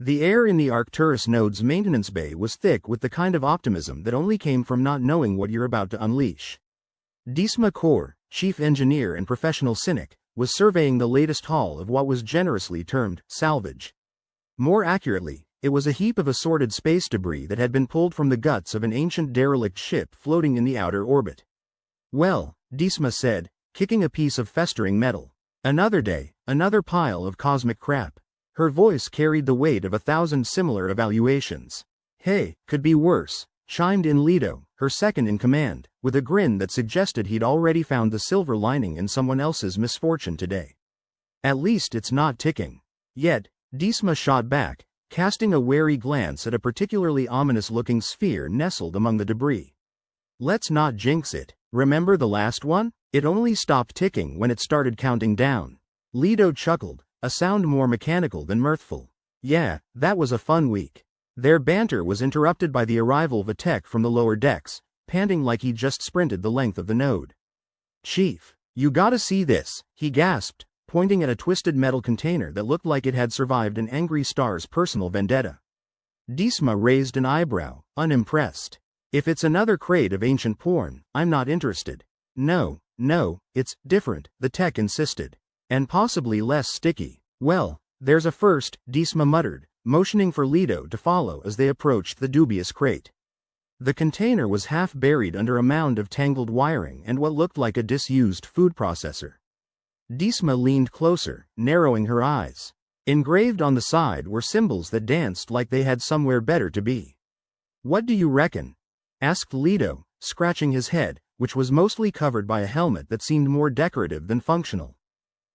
The air in the Arcturus node's maintenance bay was thick with the kind of optimism that only came from not knowing what you're about to unleash. Disma Kaur, chief engineer and professional cynic, was surveying the latest haul of what was generously termed salvage. More accurately, it was a heap of assorted space debris that had been pulled from the guts of an ancient derelict ship floating in the outer orbit. Well, Disma said, kicking a piece of festering metal. Another day, another pile of cosmic crap. Her voice carried the weight of 1,000 similar evaluations. Hey, could be worse, chimed in Leto, her second in command, with a grin that suggested he'd already found the silver lining in someone else's misfortune today. At least it's not ticking. Yet, Disma shot back, casting a wary glance at a particularly ominous-looking sphere nestled among the debris. Let's not jinx it. Remember the last one? It only stopped ticking when it started counting down. Leto chuckled, a sound more mechanical than mirthful. Yeah, that was a fun week. Their banter was interrupted by the arrival of a tech from the lower decks, panting like he'd just sprinted the length of the node. Chief, you gotta see this, he gasped, pointing at a twisted metal container that looked like it had survived an angry star's personal vendetta. Disma raised an eyebrow, unimpressed. If it's another crate of ancient porn, I'm not interested. No, it's different, the tech insisted. And possibly less sticky. Well, there's a first, Disma muttered, motioning for Leto to follow as they approached the dubious crate. The container was half buried under a mound of tangled wiring and what looked like a disused food processor. Disma leaned closer, narrowing her eyes. Engraved on the side were symbols that danced like they had somewhere better to be. What do you reckon? Asked Leto, scratching his head, which was mostly covered by a helmet that seemed more decorative than functional.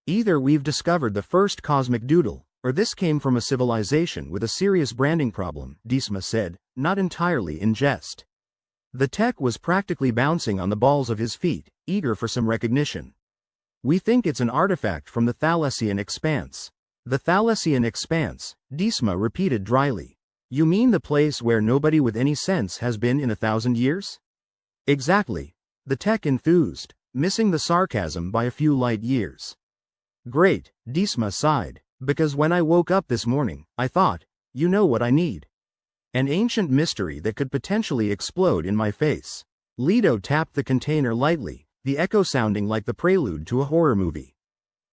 Either we've discovered the first cosmic doodle, or this came from a civilization with a serious branding problem, Disma said, not entirely in jest. The tech was practically bouncing on the balls of his feet, eager for some recognition. We think it's an artifact from the Thalassian expanse. The Thalassian expanse, Disma repeated dryly. You mean the place where nobody with any sense has been in 1,000 years? Exactly. The tech enthused, missing the sarcasm by a few light years. Great, Disma sighed, because when I woke up this morning, I thought, you know what I need. An ancient mystery that could potentially explode in my face. Leto tapped the container lightly, the echo sounding like the prelude to a horror movie.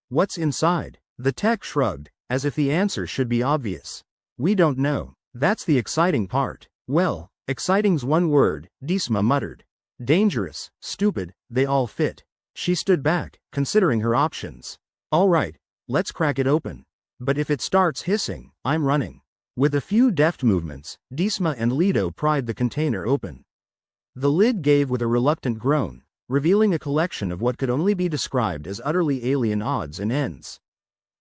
What's inside? The tech shrugged, as if the answer should be obvious. We don't know. That's the exciting part. Well, exciting's one word, Disma muttered. Dangerous, stupid, they all fit. She stood back, considering her options. All right, let's crack it open. But if it starts hissing, I'm running. With a few deft movements, Disma and Leto pried the container open. The lid gave with a reluctant groan, revealing a collection of what could only be described as utterly alien odds and ends.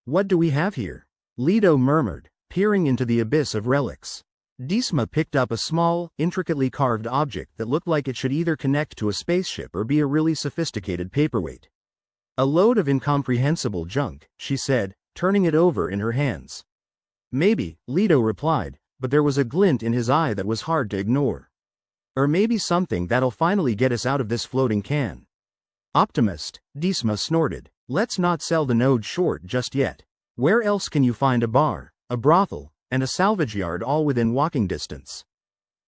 What do we have here? Leto murmured, peering into the abyss of relics. Disma picked up a small, intricately carved object that looked like it should either connect to a spaceship or be a really sophisticated paperweight. A load of incomprehensible junk, she said, turning it over in her hands. Maybe, Leto replied, but there was a glint in his eye that was hard to ignore. Or maybe something that'll finally get us out of this floating can. Optimist, Disma snorted. Let's not sell the node short just yet. Where else can you find a bar, a brothel, and a salvage yard all within walking distance?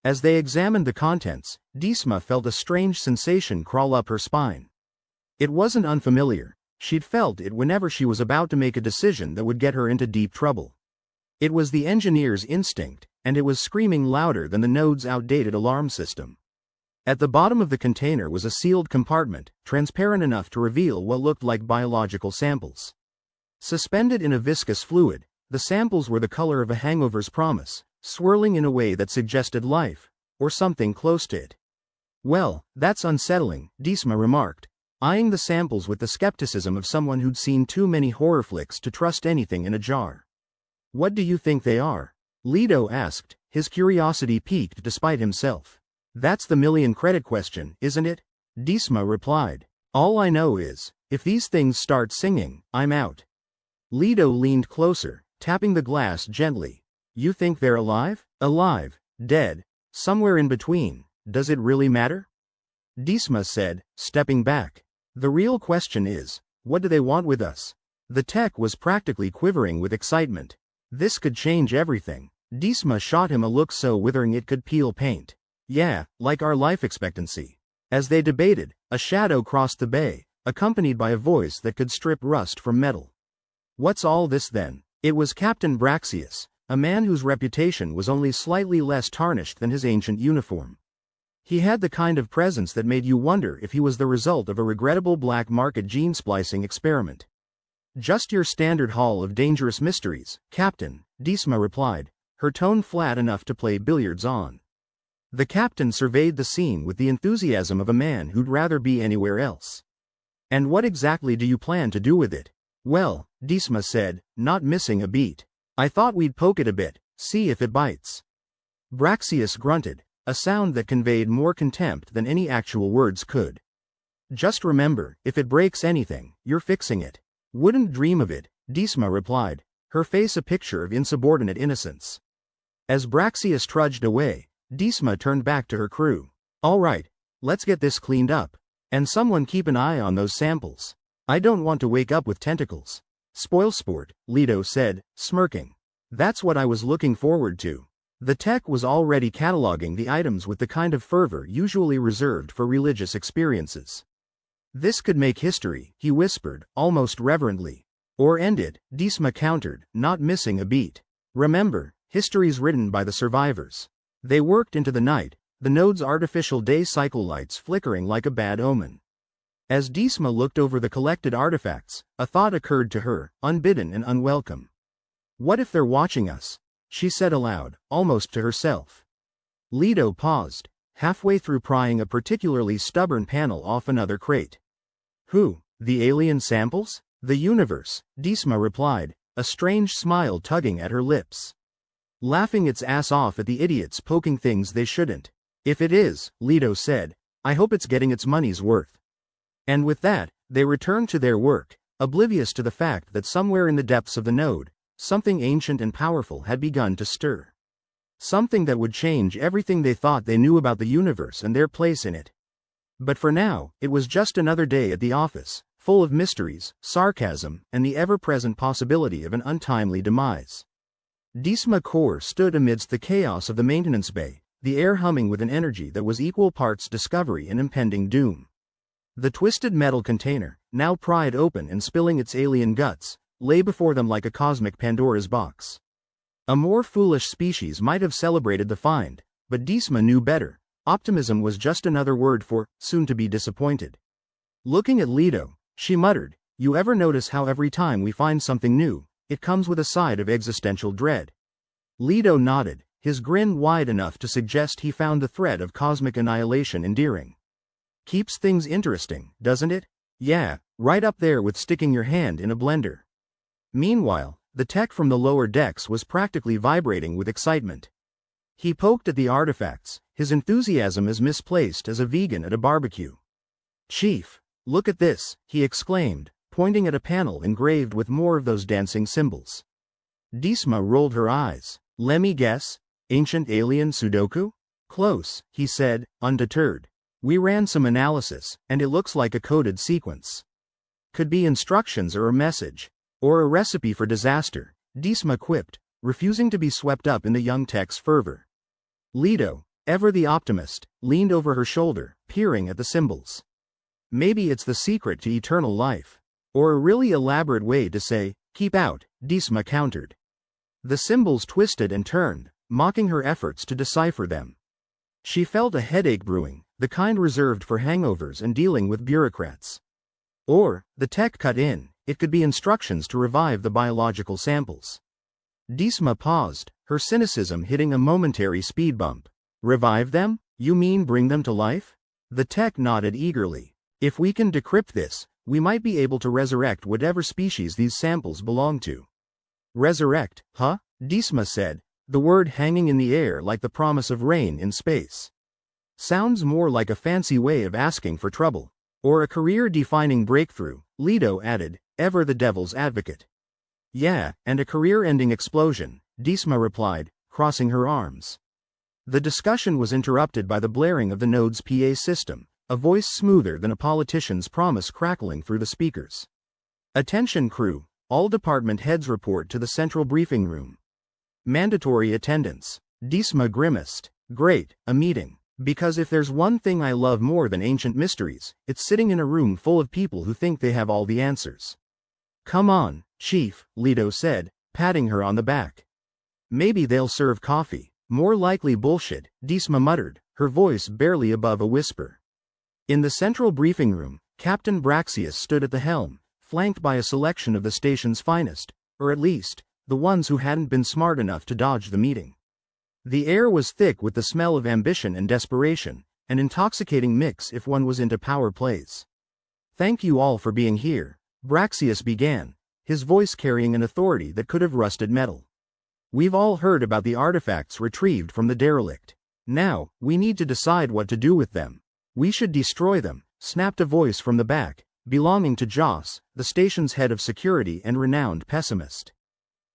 As they examined the contents, Disma felt a strange sensation crawl up her spine. It wasn't unfamiliar. She'd felt it whenever she was about to make a decision that would get her into deep trouble. It was the engineer's instinct, and it was screaming louder than the node's outdated alarm system. At the bottom of the container was a sealed compartment, transparent enough to reveal what looked like biological samples. Suspended in a viscous fluid, the samples were the color of a hangover's promise, swirling in a way that suggested life, or something close to it. Well, that's unsettling, Disma remarked, eyeing the samples with the skepticism of someone who'd seen too many horror flicks to trust anything in a jar. What do you think they are? Leto asked, his curiosity piqued despite himself. That's the million-credit question, isn't it? Disma replied. All I know is, if these things start singing, I'm out. Leto leaned closer, tapping the glass gently. You think they're alive? Alive, dead, somewhere in between. Does it really matter? Disma said, stepping back. The real question is, what do they want with us? The tech was practically quivering with excitement. This could change everything. Disma shot him a look so withering it could peel paint. Yeah, like our life expectancy. As they debated, a shadow crossed the bay, accompanied by a voice that could strip rust from metal. What's all this then? It was Captain Braxius, a man whose reputation was only slightly less tarnished than his ancient uniform. He had the kind of presence that made you wonder if he was the result of a regrettable black market gene splicing experiment. Just your standard haul of dangerous mysteries, Captain, Disma replied, her tone flat enough to play billiards on. The captain surveyed the scene with the enthusiasm of a man who'd rather be anywhere else. And what exactly do you plan to do with it? Well, Disma said, not missing a beat. I thought we'd poke it a bit, see if it bites. Braxius grunted, a sound that conveyed more contempt than any actual words could. Just remember, if it breaks anything, you're fixing it. Wouldn't dream of it, Disma replied, her face a picture of insubordinate innocence. As Braxius trudged away, Disma turned back to her crew. All right, let's get this cleaned up. And someone keep an eye on those samples. I don't want to wake up with tentacles. Spoilsport, Leto said, smirking. That's what I was looking forward to. The tech was already cataloging the items with the kind of fervor usually reserved for religious experiences. This could make history, he whispered, almost reverently. Or end it, Disma countered, not missing a beat. Remember, history's written by the survivors. They worked into the night, the node's artificial day cycle lights flickering like a bad omen. As Disma looked over the collected artifacts, a thought occurred to her, unbidden and unwelcome. What if they're watching us? She said aloud, almost to herself. Leto paused, halfway through prying a particularly stubborn panel off another crate. Who? The alien samples? The universe, Disma replied, a strange smile tugging at her lips. Laughing its ass off at the idiots poking things they shouldn't. If it is, Leto said, I hope it's getting its money's worth. And with that, they returned to their work, oblivious to the fact that somewhere in the depths of the node, something ancient and powerful had begun to stir. Something that would change everything they thought they knew about the universe and their place in it. But for now, it was just another day at the office, full of mysteries, sarcasm, and the ever-present possibility of an untimely demise. Disma Core stood amidst the chaos of the maintenance bay, the air humming with an energy that was equal parts discovery and impending doom. The twisted metal container, now pried open and spilling its alien guts, lay before them like a cosmic Pandora's box. A more foolish species might have celebrated the find, but Disma knew better. Optimism was just another word for, soon to be disappointed. Looking at Leto, she muttered, you ever notice how every time we find something new, it comes with a side of existential dread? Leto nodded, his grin wide enough to suggest he found the threat of cosmic annihilation endearing. Keeps things interesting, doesn't it? Yeah, right up there with sticking your hand in a blender. Meanwhile, the tech from the lower decks was practically vibrating with excitement. He poked at the artifacts, his enthusiasm as misplaced as a vegan at a barbecue. Chief, look at this, he exclaimed, pointing at a panel engraved with more of those dancing symbols. Disma rolled her eyes. Lemme guess? Ancient alien Sudoku? Close, he said, undeterred. We ran some analysis, and it looks like a coded sequence. Could be instructions or a message. Or a recipe for disaster, Disma quipped, refusing to be swept up in the young tech's fervor. Leto, ever the optimist, leaned over her shoulder, peering at the symbols. Maybe it's the secret to eternal life. Or a really elaborate way to say, keep out, Disma countered. The symbols twisted and turned, mocking her efforts to decipher them. She felt a headache brewing, the kind reserved for hangovers and dealing with bureaucrats. Or, the tech cut in, it could be instructions to revive the biological samples. Disma paused, her cynicism hitting a momentary speed bump. Revive them? You mean bring them to life? The tech nodded eagerly. If we can decrypt this, we might be able to resurrect whatever species these samples belong to. Resurrect, huh? Disma said, the word hanging in the air like the promise of rain in space. Sounds more like a fancy way of asking for trouble. Or a career-defining breakthrough, Leto added, ever the devil's advocate. Yeah, and a career-ending explosion, Disma replied, crossing her arms. The discussion was interrupted by the blaring of the node's PA system, a voice smoother than a politician's promise crackling through the speakers. Attention crew, all department heads report to the central briefing room. Mandatory attendance. Disma grimaced. Great, a meeting. Because if there's one thing I love more than ancient mysteries, it's sitting in a room full of people who think they have all the answers. Come on, Chief, Leto said, patting her on the back. Maybe they'll serve coffee. More likely bullshit, Disma muttered, her voice barely above a whisper. In the central briefing room, Captain Braxius stood at the helm, flanked by a selection of the station's finest, or at least, the ones who hadn't been smart enough to dodge the meeting. The air was thick with the smell of ambition and desperation, an intoxicating mix if one was into power plays. Thank you all for being here, Braxius began, his voice carrying an authority that could have rusted metal. We've all heard about the artifacts retrieved from the derelict. Now, we need to decide what to do with them. We should destroy them, snapped a voice from the back, belonging to Joss, the station's head of security and renowned pessimist.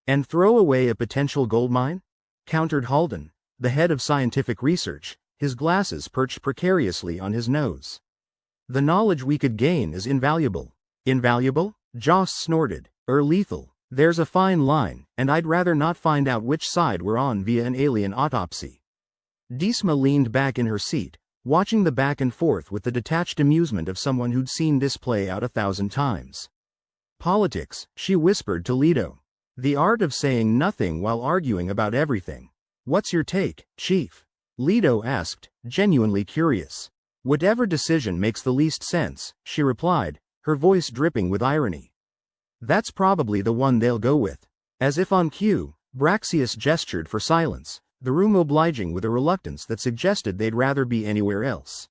And throw away a potential gold mine? Countered Halden, the head of scientific research, his glasses perched precariously on his nose. The knowledge we could gain is invaluable. Invaluable? Joss snorted. Lethal. There's a fine line, and I'd rather not find out which side we're on via an alien autopsy. Disma leaned back in her seat, watching the back and forth with the detached amusement of someone who'd seen this play out 1,000 times. Politics, she whispered to Leto. The art of saying nothing while arguing about everything. What's your take, Chief? Leto asked, genuinely curious. Whatever decision makes the least sense, she replied, her voice dripping with irony. That's probably the one they'll go with. As if on cue, Braxius gestured for silence, the room obliging with a reluctance that suggested they'd rather be anywhere else.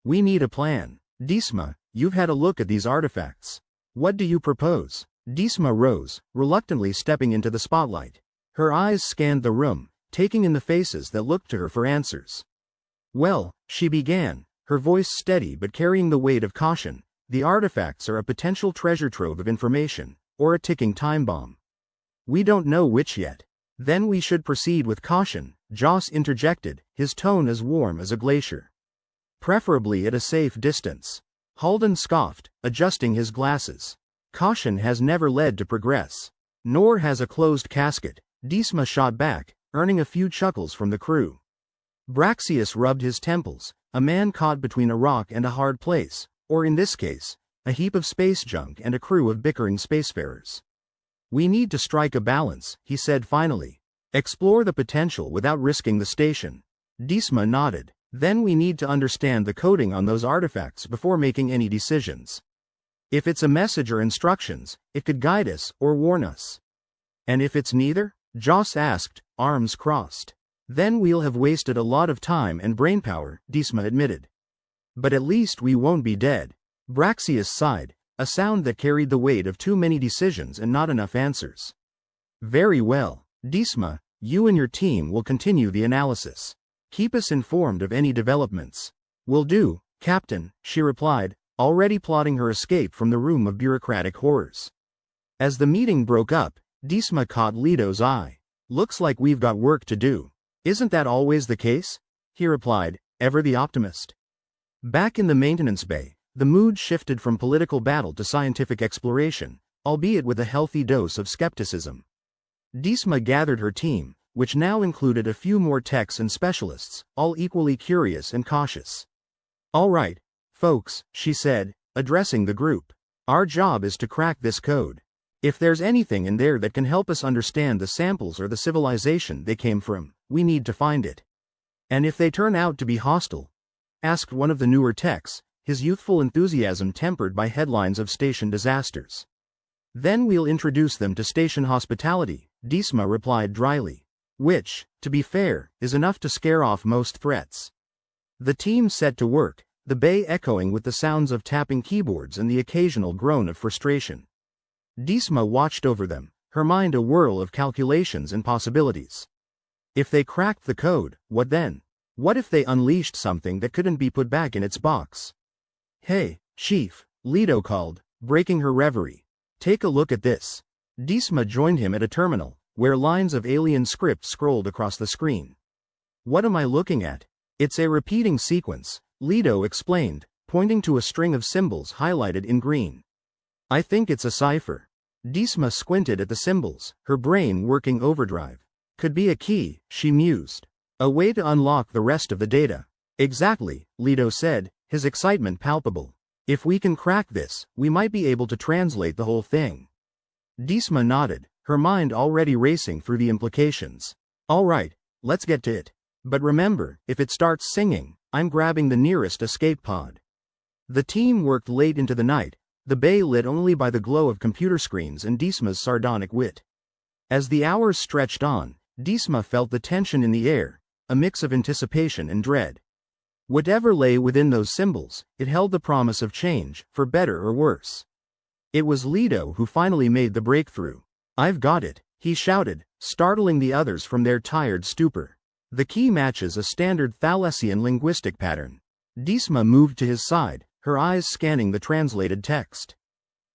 We need a plan. Disma, you've had a look at these artifacts. What do you propose? Disma rose, reluctantly stepping into the spotlight. Her eyes scanned the room, taking in the faces that looked to her for answers. Well, she began, her voice steady but carrying the weight of caution, the artifacts are a potential treasure trove of information, or a ticking time bomb. We don't know which yet. Then we should proceed with caution, Joss interjected, his tone as warm as a glacier. Preferably at a safe distance. Halden scoffed, adjusting his glasses. Caution has never led to progress. Nor has a closed casket, Disma shot back, earning a few chuckles from the crew. Braxius rubbed his temples, a man caught between a rock and a hard place, or in this case, a heap of space junk and a crew of bickering spacefarers. We need to strike a balance, he said finally. Explore the potential without risking the station. Disma nodded. Then we need to understand the coding on those artifacts before making any decisions. If it's a message or instructions, it could guide us or warn us. And if it's neither? Joss asked, arms crossed. Then we'll have wasted a lot of time and brainpower, Disma admitted. But at least we won't be dead. Braxius sighed, a sound that carried the weight of too many decisions and not enough answers. Very well, Disma, you and your team will continue the analysis. Keep us informed of any developments. Will do, Captain, she replied, already plotting her escape from the room of bureaucratic horrors. As the meeting broke up, Disma caught Leto's eye. Looks like we've got work to do. Isn't that always the case? He replied, ever the optimist. Back in the maintenance bay, the mood shifted from political battle to scientific exploration, albeit with a healthy dose of skepticism. Disma gathered her team, which now included a few more techs and specialists, all equally curious and cautious. All right, folks, she said, addressing the group. Our job is to crack this code. If there's anything in there that can help us understand the samples or the civilization they came from, we need to find it. And if they turn out to be hostile? Asked one of the newer techs, his youthful enthusiasm tempered by headlines of station disasters. Then we'll introduce them to station hospitality, Disma replied dryly. Which, to be fair, is enough to scare off most threats. The team set to work, the bay echoing with the sounds of tapping keyboards and the occasional groan of frustration. Disma watched over them, her mind a whirl of calculations and possibilities. If they cracked the code, what then? What if they unleashed something that couldn't be put back in its box? Hey, Chief, Leto called, breaking her reverie. Take a look at this. Disma joined him at a terminal, where lines of alien script scrolled across the screen. What am I looking at? It's a repeating sequence, Leto explained, pointing to a string of symbols highlighted in green. I think it's a cipher. Disma squinted at the symbols, her brain working overdrive. Could be a key, she mused. A way to unlock the rest of the data. Exactly, Leto said, his excitement palpable. If we can crack this, we might be able to translate the whole thing. Disma nodded, her mind already racing through the implications. All right, let's get to it. But remember, if it starts singing, I'm grabbing the nearest escape pod. The team worked late into the night, the bay lit only by the glow of computer screens and Disma's sardonic wit. As the hours stretched on, Disma felt the tension in the air, a mix of anticipation and dread. Whatever lay within those symbols, it held the promise of change, for better or worse. It was Leto who finally made the breakthrough. I've got it, he shouted, startling the others from their tired stupor. The key matches a standard Thalassian linguistic pattern. Disma moved to his side, her eyes scanning the translated text.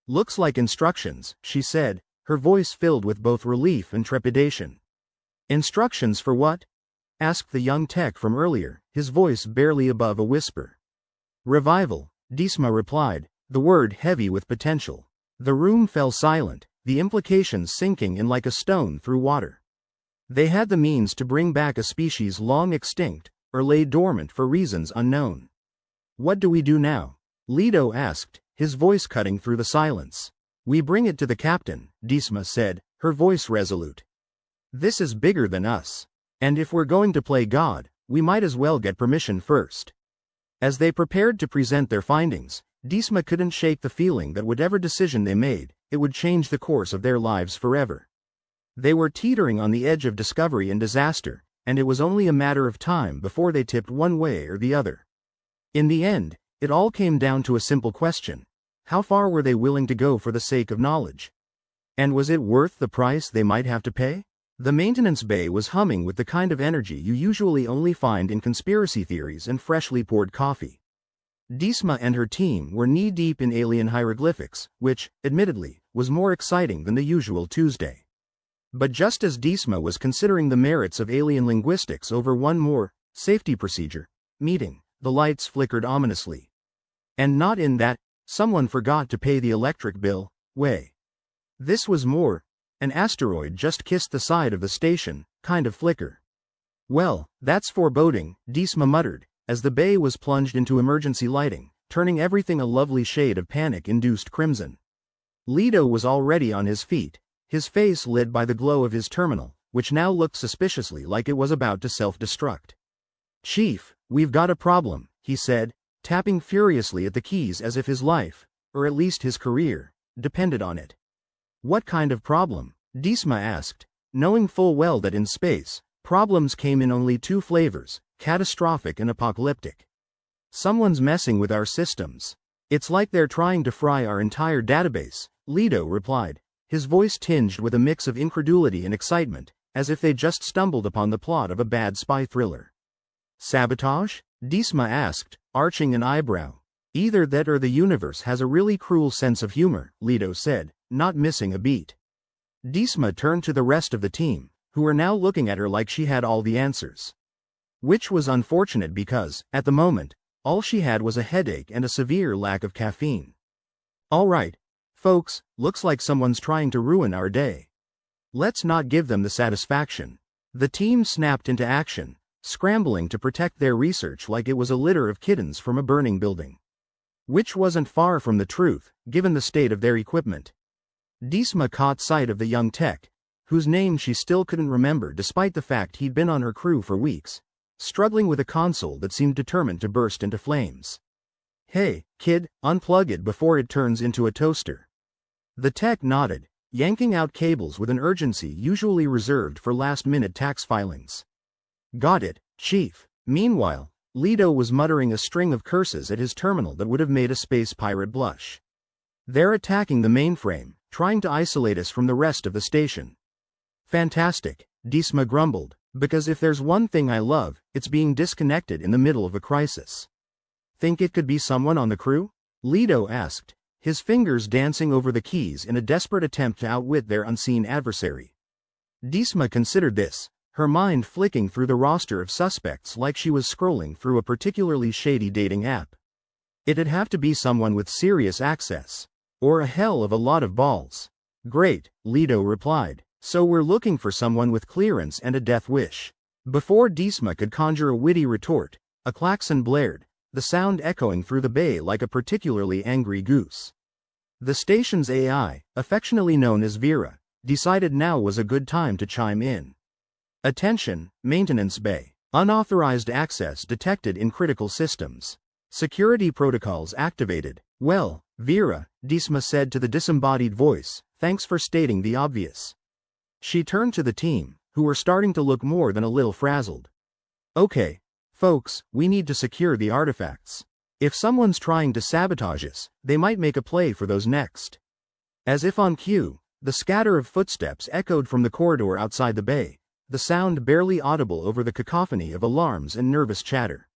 Looks like instructions, she said, her voice filled with both relief and trepidation. Instructions for what? Asked the young tech from earlier, his voice barely above a whisper. Revival, Disma replied, the word heavy with potential. The room fell silent, the implications sinking in like a stone through water. They had the means to bring back a species long extinct, or lay dormant for reasons unknown. What do we do now? Leto asked, his voice cutting through the silence. We bring it to the captain, Disma said, her voice resolute. This is bigger than us. And if we're going to play God, we might as well get permission first. As they prepared to present their findings, Disma couldn't shake the feeling that whatever decision they made, it would change the course of their lives forever. They were teetering on the edge of discovery and disaster, and it was only a matter of time before they tipped one way or the other. In the end, it all came down to a simple question. How far were they willing to go for the sake of knowledge? And was it worth the price they might have to pay? The maintenance bay was humming with the kind of energy you usually only find in conspiracy theories and freshly poured coffee. Disma and her team were knee-deep in alien hieroglyphics, which, admittedly, was more exciting than the usual Tuesday. But just as Disma was considering the merits of alien linguistics over one more safety procedure meeting, the lights flickered ominously. And not in that someone forgot to pay the electric bill way. This was more an asteroid just kissed the side of the station kind of flicker. Well, that's foreboding, Disma muttered, as the bay was plunged into emergency lighting, turning everything a lovely shade of panic-induced crimson. Leto was already on his feet, his face lit by the glow of his terminal, which now looked suspiciously like it was about to self-destruct. Chief, we've got a problem, he said, tapping furiously at the keys as if his life, or at least his career, depended on it. What kind of problem? Disma asked, knowing full well that in space, problems came in only two flavors, catastrophic and apocalyptic. Someone's messing with our systems. It's like they're trying to fry our entire database, Leto replied, his voice tinged with a mix of incredulity and excitement, as if they just stumbled upon the plot of a bad spy thriller. Sabotage? Disma asked, arching an eyebrow. Either that or the universe has a really cruel sense of humor, Leto said, not missing a beat. Disma turned to the rest of the team, who were now looking at her like she had all the answers. Which was unfortunate because, at the moment, all she had was a headache and a severe lack of caffeine. All right, folks, looks like someone's trying to ruin our day. Let's not give them the satisfaction. The team snapped into action, scrambling to protect their research like it was a litter of kittens from a burning building. Which wasn't far from the truth, given the state of their equipment. Disma caught sight of the young tech, whose name she still couldn't remember despite the fact he'd been on her crew for weeks, struggling with a console that seemed determined to burst into flames. Hey, kid, unplug it before it turns into a toaster. The tech nodded, yanking out cables with an urgency usually reserved for last-minute tax filings. Got it, Chief. Meanwhile, Leto was muttering a string of curses at his terminal that would have made a space pirate blush. They're attacking the mainframe, trying to isolate us from the rest of the station. Fantastic, Disma grumbled, because if there's one thing I love, it's being disconnected in the middle of a crisis. Think it could be someone on the crew? Leto asked, his fingers dancing over the keys in a desperate attempt to outwit their unseen adversary. Disma considered this, her mind flicking through the roster of suspects like she was scrolling through a particularly shady dating app. It'd have to be someone with serious access. Or a hell of a lot of balls. Great, Leto replied, So we're looking for someone with clearance and a death wish. Before Disma could conjure a witty retort, a klaxon blared, the sound echoing through the bay like a particularly angry goose. The station's AI, affectionately known as Vera, decided now was a good time to chime in. Attention, maintenance bay. Unauthorized access detected in critical systems. Security protocols activated. Well, Vera, Disma said to the disembodied voice, thanks for stating the obvious. She turned to the team, who were starting to look more than a little frazzled. Okay, folks, we need to secure the artifacts. If someone's trying to sabotage us, they might make a play for those next. As if on cue, the scatter of footsteps echoed from the corridor outside the bay, the sound barely audible over the cacophony of alarms and nervous chatter.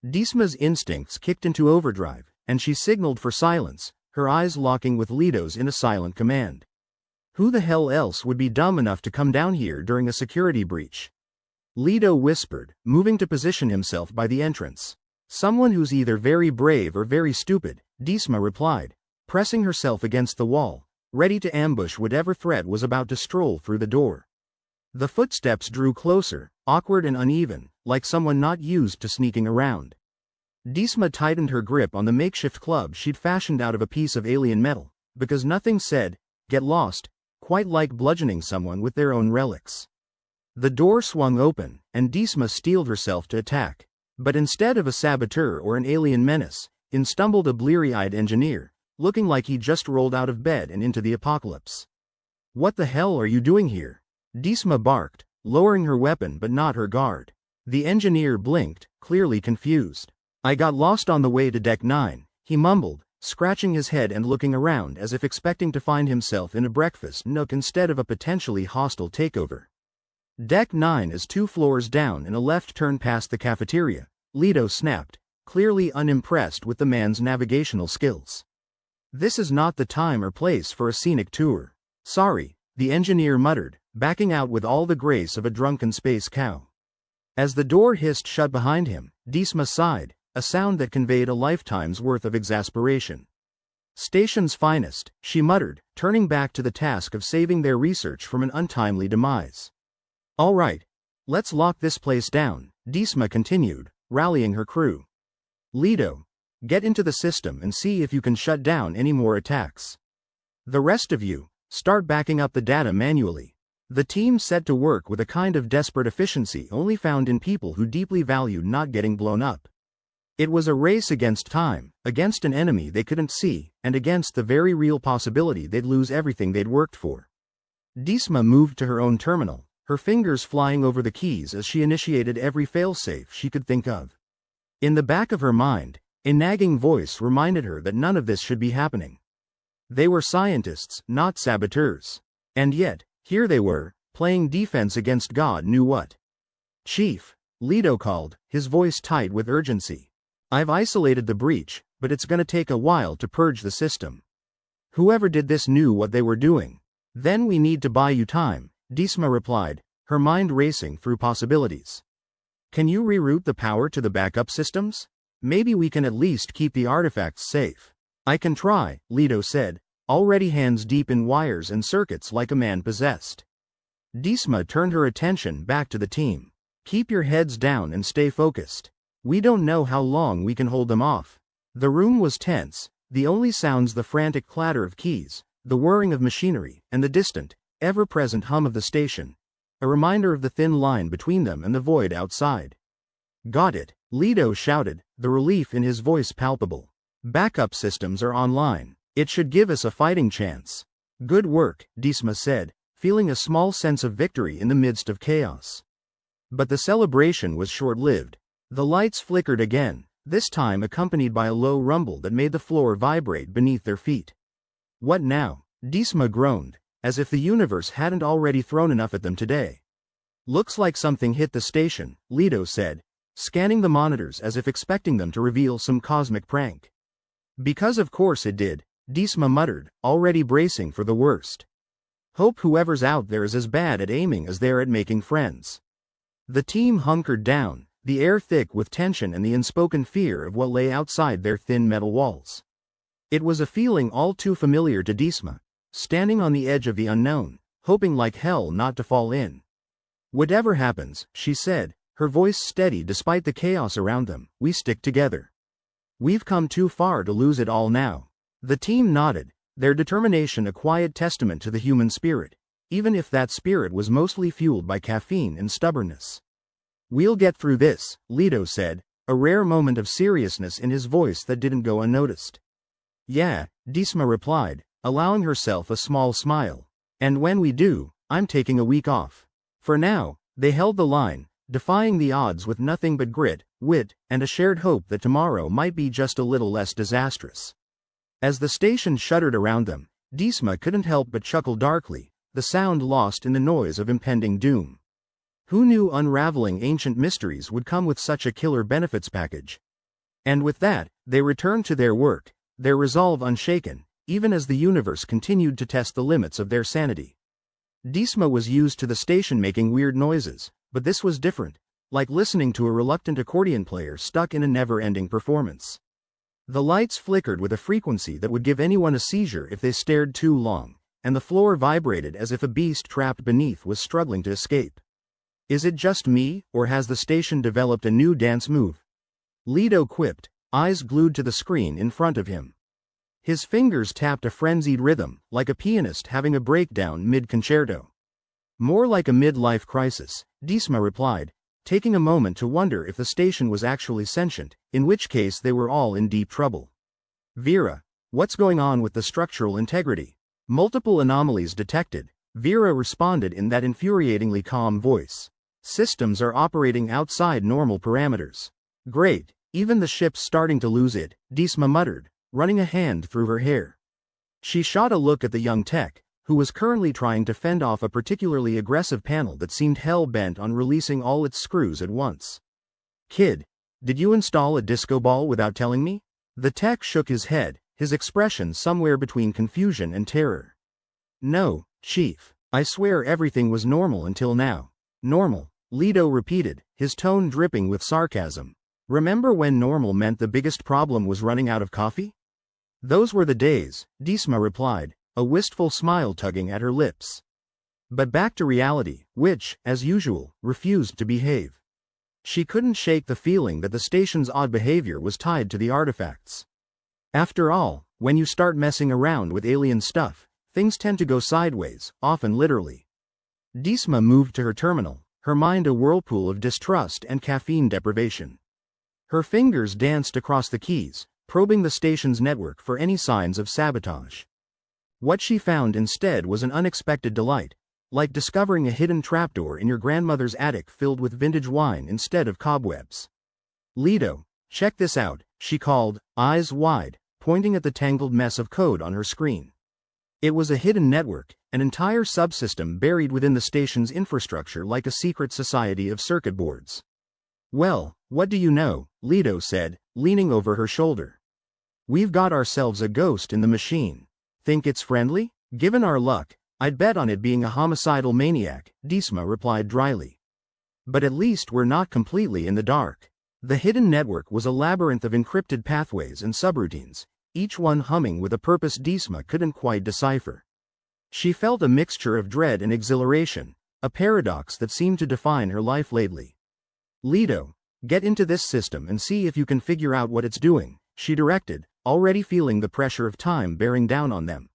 Disma's instincts kicked into overdrive, and she signaled for silence, her eyes locking with Leto's in a silent command. Who the hell else would be dumb enough to come down here during a security breach? Leto whispered, moving to position himself by the entrance. Someone who's either very brave or very stupid, Disma replied, pressing herself against the wall, ready to ambush whatever threat was about to stroll through the door. The footsteps drew closer, awkward and uneven, like someone not used to sneaking around. Disma tightened her grip on the makeshift club she'd fashioned out of a piece of alien metal, because nothing said, get lost, quite like bludgeoning someone with their own relics. The door swung open, and Disma steeled herself to attack. But instead of a saboteur or an alien menace, in stumbled a bleary-eyed engineer, looking like he just rolled out of bed and into the apocalypse. What the hell are you doing here? Disma barked, lowering her weapon but not her guard. The engineer blinked, clearly confused. I got lost on the way to Deck 9, he mumbled, scratching his head and looking around as if expecting to find himself in a breakfast nook instead of a potentially hostile takeover. Deck 9 is 2 floors down and a left turn past the cafeteria, Leto snapped, clearly unimpressed with the man's navigational skills. This is not the time or place for a scenic tour. Sorry, the engineer muttered, backing out with all the grace of a drunken space cow. As the door hissed shut behind him, Disma sighed, a sound that conveyed a lifetime's worth of exasperation. Station's finest, she muttered, turning back to the task of saving their research from an untimely demise. All right, let's lock this place down, Disma continued, rallying her crew. Leto, get into the system and see if you can shut down any more attacks. The rest of you, start backing up the data manually. The team set to work with a kind of desperate efficiency only found in people who deeply valued not getting blown up. It was a race against time, against an enemy they couldn't see, and against the very real possibility they'd lose everything they'd worked for. Disma moved to her own terminal, her fingers flying over the keys as she initiated every failsafe she could think of. In the back of her mind, a nagging voice reminded her that none of this should be happening. They were scientists, not saboteurs. And yet, here they were, playing defense against God knew what. Chief, Leto called, his voice tight with urgency. I've isolated the breach, but it's gonna take a while to purge the system. Whoever did this knew what they were doing. Then we need to buy you time, Disma replied, her mind racing through possibilities. Can you reroute the power to the backup systems? Maybe we can at least keep the artifacts safe. I can try, Leto said, already hands deep in wires and circuits like a man possessed. Disma turned her attention back to the team. Keep your heads down and stay focused. We don't know how long we can hold them off. The room was tense, the only sounds the frantic clatter of keys, the whirring of machinery, and the distant, ever-present hum of the station, a reminder of the thin line between them and the void outside. Got it, Leto shouted, the relief in his voice palpable. Backup systems are online. It should give us a fighting chance. Good work, Disma said, feeling a small sense of victory in the midst of chaos. But the celebration was short-lived. The lights flickered again, this time accompanied by a low rumble that made the floor vibrate beneath their feet. What now? Disma groaned, as if the universe hadn't already thrown enough at them today. Looks like something hit the station, Leto said, scanning the monitors as if expecting them to reveal some cosmic prank. Because of course it did, Disma muttered, already bracing for the worst. Hope whoever's out there is as bad at aiming as they're at making friends. The team hunkered down, the air thick with tension and the unspoken fear of what lay outside their thin metal walls. It was a feeling all too familiar to Disma, standing on the edge of the unknown, hoping like hell not to fall in. "Whatever happens," she said, her voice steady despite the chaos around them, "we stick together. We've come too far to lose it all now." The team nodded, their determination a quiet testament to the human spirit, even if that spirit was mostly fueled by caffeine and stubbornness. "We'll get through this," Leto said, a rare moment of seriousness in his voice that didn't go unnoticed. "Yeah," Disma replied, allowing herself a small smile. "And when we do, I'm taking a week off." For now, they held the line, defying the odds with nothing but grit, wit, and a shared hope that tomorrow might be just a little less disastrous. As the station shuddered around them, Disma couldn't help but chuckle darkly, the sound lost in the noise of impending doom. Who knew unraveling ancient mysteries would come with such a killer benefits package? And with that, they returned to their work, their resolve unshaken, even as the universe continued to test the limits of their sanity. Disma was used to the station making weird noises, but this was different, like listening to a reluctant accordion player stuck in a never-ending performance. The lights flickered with a frequency that would give anyone a seizure if they stared too long, and the floor vibrated as if a beast trapped beneath was struggling to escape. "Is it just me, or has the station developed a new dance move?" Leto quipped, eyes glued to the screen in front of him. His fingers tapped a frenzied rhythm, like a pianist having a breakdown mid-concerto. "More like a midlife crisis," Disma replied, taking a moment to wonder if the station was actually sentient, in which case they were all in deep trouble. "Vera, what's going on with the structural integrity?" "Multiple anomalies detected," Vera responded in that infuriatingly calm voice. "Systems are operating outside normal parameters." "Great, even the ship's starting to lose it," Disma muttered, running a hand through her hair. She shot a look at the young tech, who was currently trying to fend off a particularly aggressive panel that seemed hell-bent on releasing all its screws at once. "Kid, did you install a disco ball without telling me?" The tech shook his head, his expression somewhere between confusion and terror. "No, Chief. I swear everything was normal until now." "Normal," Leto repeated, his tone dripping with sarcasm. "Remember when normal meant the biggest problem was running out of coffee?" "Those were the days," Disma replied, a wistful smile tugging at her lips. But back to reality, which, as usual, refused to behave. She couldn't shake the feeling that the station's odd behavior was tied to the artifacts. After all, when you start messing around with alien stuff, things tend to go sideways, often literally. Disma moved to her terminal, her mind a whirlpool of distrust and caffeine deprivation. Her fingers danced across the keys, probing the station's network for any signs of sabotage. What she found instead was an unexpected delight, like discovering a hidden trapdoor in your grandmother's attic filled with vintage wine instead of cobwebs. "Leto, check this out," she called, eyes wide, pointing at the tangled mess of code on her screen. It was a hidden network, an entire subsystem buried within the station's infrastructure like a secret society of circuit boards. "Well, what do you know?" Leto said, leaning over her shoulder. "We've got ourselves a ghost in the machine. Think it's friendly? Given our luck, I'd bet on it being a homicidal maniac," Disma replied dryly. "But at least we're not completely in the dark." The hidden network was a labyrinth of encrypted pathways and subroutines, each one humming with a purpose Disma couldn't quite decipher. She felt a mixture of dread and exhilaration, a paradox that seemed to define her life lately. "Leto, get into this system and see if you can figure out what it's doing," she directed, already feeling the pressure of time bearing down on them.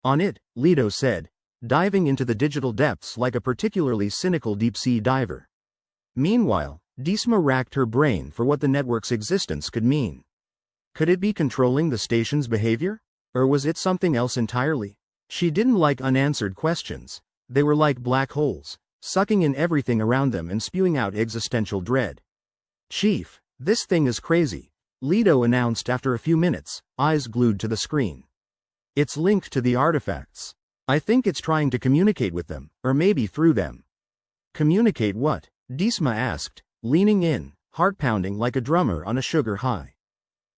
"On it," Leto said, diving into the digital depths like a particularly cynical deep-sea diver. Meanwhile, Disma racked her brain for what the network's existence could mean. Could it be controlling the station's behavior? Or was it something else entirely? She didn't like unanswered questions. They were like black holes, sucking in everything around them and spewing out existential dread. "Chief, this thing is crazy," Leto announced after a few minutes, eyes glued to the screen. "It's linked to the artifacts. I think it's trying to communicate with them, or maybe through them." "Communicate what?" Disma asked, leaning in, heart pounding like a drummer on a sugar high.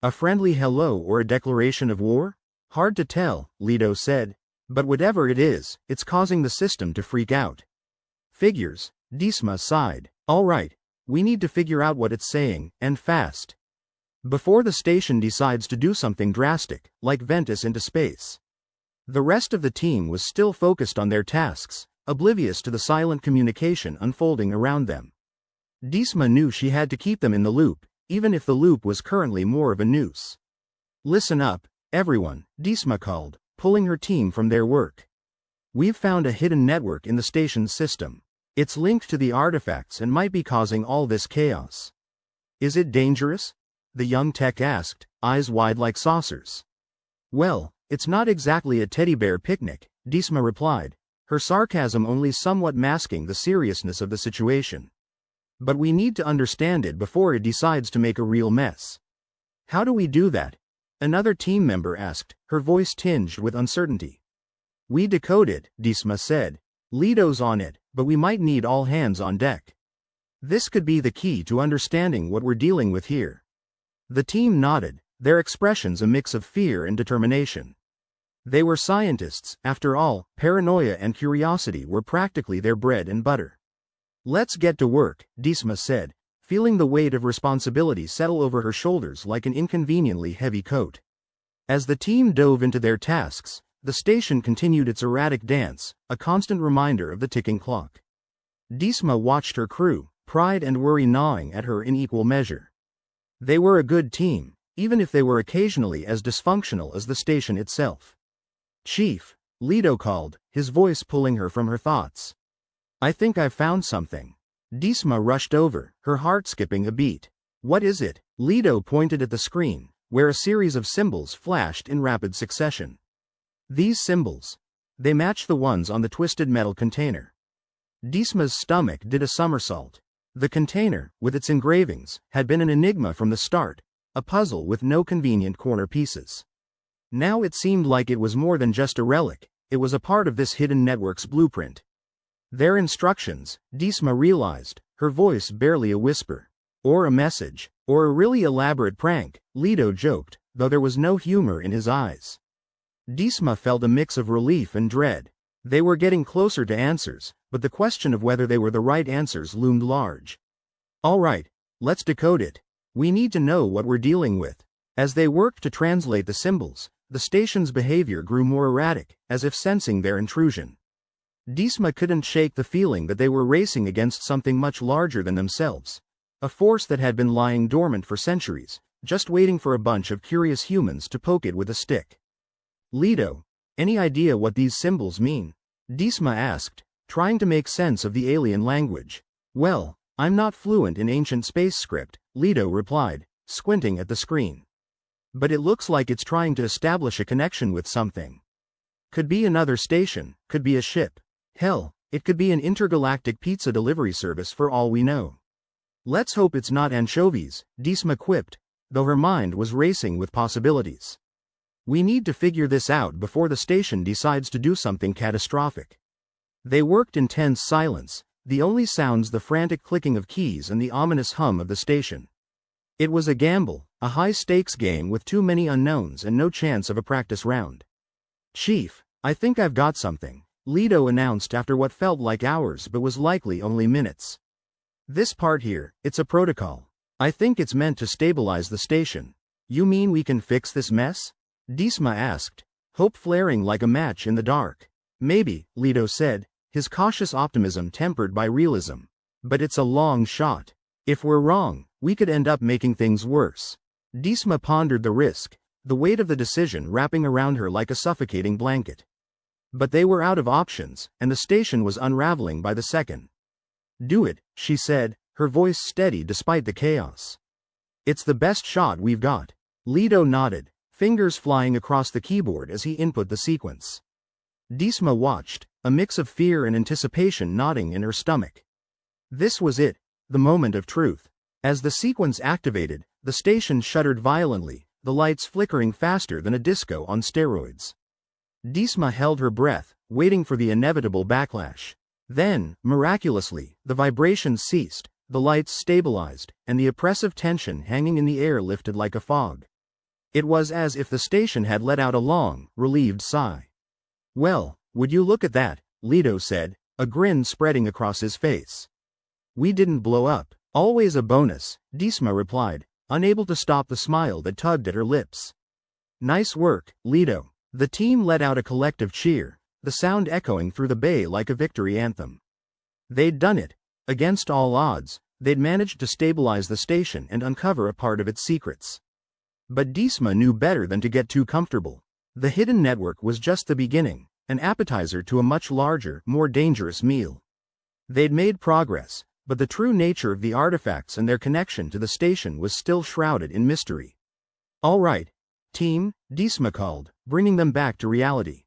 "A friendly hello or a declaration of war? Hard to tell," Leto said. "But whatever it is, it's causing the system to freak out." "Figures," Disma sighed. "All right, we need to figure out what it's saying, and fast. Before the station decides to do something drastic, like vent us into space." The rest of the team was still focused on their tasks, oblivious to the silent communication unfolding around them. Disma knew she had to keep them in the loop, even if the loop was currently more of a noose. "Listen up, everyone," Disma called, pulling her team from their work. "We've found a hidden network in the station's system. It's linked to the artifacts and might be causing all this chaos." "Is it dangerous?" the young tech asked, eyes wide like saucers. "Well, it's not exactly a teddy bear picnic," Disma replied, her sarcasm only somewhat masking the seriousness of the situation. "But we need to understand it before it decides to make a real mess." "How do we do that?" another team member asked, her voice tinged with uncertainty. "We decode it," Disma said. "Lido's on it, but we might need all hands on deck. This could be the key to understanding what we're dealing with here." The team nodded, their expressions a mix of fear and determination. They were scientists, after all. Paranoia and curiosity were practically their bread and butter. "Let's get to work," Disma said, feeling the weight of responsibility settle over her shoulders like an inconveniently heavy coat. As the team dove into their tasks, the station continued its erratic dance, a constant reminder of the ticking clock. Disma watched her crew, pride and worry gnawing at her in equal measure. They were a good team, even if they were occasionally as dysfunctional as the station itself. "Chief," Lido called, his voice pulling her from her thoughts. "I think I've found something." Disma rushed over, her heart skipping a beat. "What is it?" Lido pointed at the screen, where a series of symbols flashed in rapid succession. "These symbols. They match the ones on the twisted metal container." Disma's stomach did a somersault. The container, with its engravings, had been an enigma from the start, a puzzle with no convenient corner pieces. Now it seemed like it was more than just a relic, it was a part of this hidden network's blueprint. Their instructions, Disma realized, her voice barely a whisper. "Or a message, or a really elaborate prank," Lido joked, though there was no humor in his eyes. Disma felt a mix of relief and dread. They were getting closer to answers, but the question of whether they were the right answers loomed large. "All right, let's decode it. We need to know what we're dealing with." As they worked to translate the symbols, the station's behavior grew more erratic, as if sensing their intrusion. Disma couldn't shake the feeling that they were racing against something much larger than themselves. A force that had been lying dormant for centuries, just waiting for a bunch of curious humans to poke it with a stick. "Lido, any idea what these symbols mean?" Disma asked, trying to make sense of the alien language. "Well, I'm not fluent in ancient space script," Lido replied, squinting at the screen. "But it looks like it's trying to establish a connection with something. Could be another station, could be a ship. Hell, it could be an intergalactic pizza delivery service for all we know." "Let's hope it's not anchovies," Disma quipped, though her mind was racing with possibilities. "We need to figure this out before the station decides to do something catastrophic." They worked in tense silence, the only sounds the frantic clicking of keys and the ominous hum of the station. It was a gamble, a high-stakes game with too many unknowns and no chance of a practice round. "Chief, I think I've got something," Lido announced after what felt like hours but was likely only minutes. "This part here, it's a protocol. I think it's meant to stabilize the station." "You mean we can fix this mess?" Disma asked, hope flaring like a match in the dark. "Maybe," Lido said, his cautious optimism tempered by realism. "But it's a long shot. If we're wrong, we could end up making things worse." Disma pondered the risk, the weight of the decision wrapping around her like a suffocating blanket. But they were out of options, and the station was unraveling by the second. "Do it," she said, her voice steady despite the chaos. "It's the best shot we've got." Lido nodded, fingers flying across the keyboard as he input the sequence. Disma watched, a mix of fear and anticipation knotting in her stomach. This was it, the moment of truth. As the sequence activated, the station shuddered violently, the lights flickering faster than a disco on steroids. Disma held her breath, waiting for the inevitable backlash. Then, miraculously, the vibrations ceased, the lights stabilized, and the oppressive tension hanging in the air lifted like a fog. It was as if the station had let out a long, relieved sigh. "Well, would you look at that," Lido said, a grin spreading across his face. "We didn't blow up." "Always a bonus," Disma replied, unable to stop the smile that tugged at her lips. "Nice work, Lido." The team let out a collective cheer, the sound echoing through the bay like a victory anthem. They'd done it. Against all odds, they'd managed to stabilize the station and uncover a part of its secrets. But Disma knew better than to get too comfortable. The hidden network was just the beginning, an appetizer to a much larger, more dangerous meal. They'd made progress, but the true nature of the artifacts and their connection to the station was still shrouded in mystery. "All right, team," Disma called, bringing them back to reality.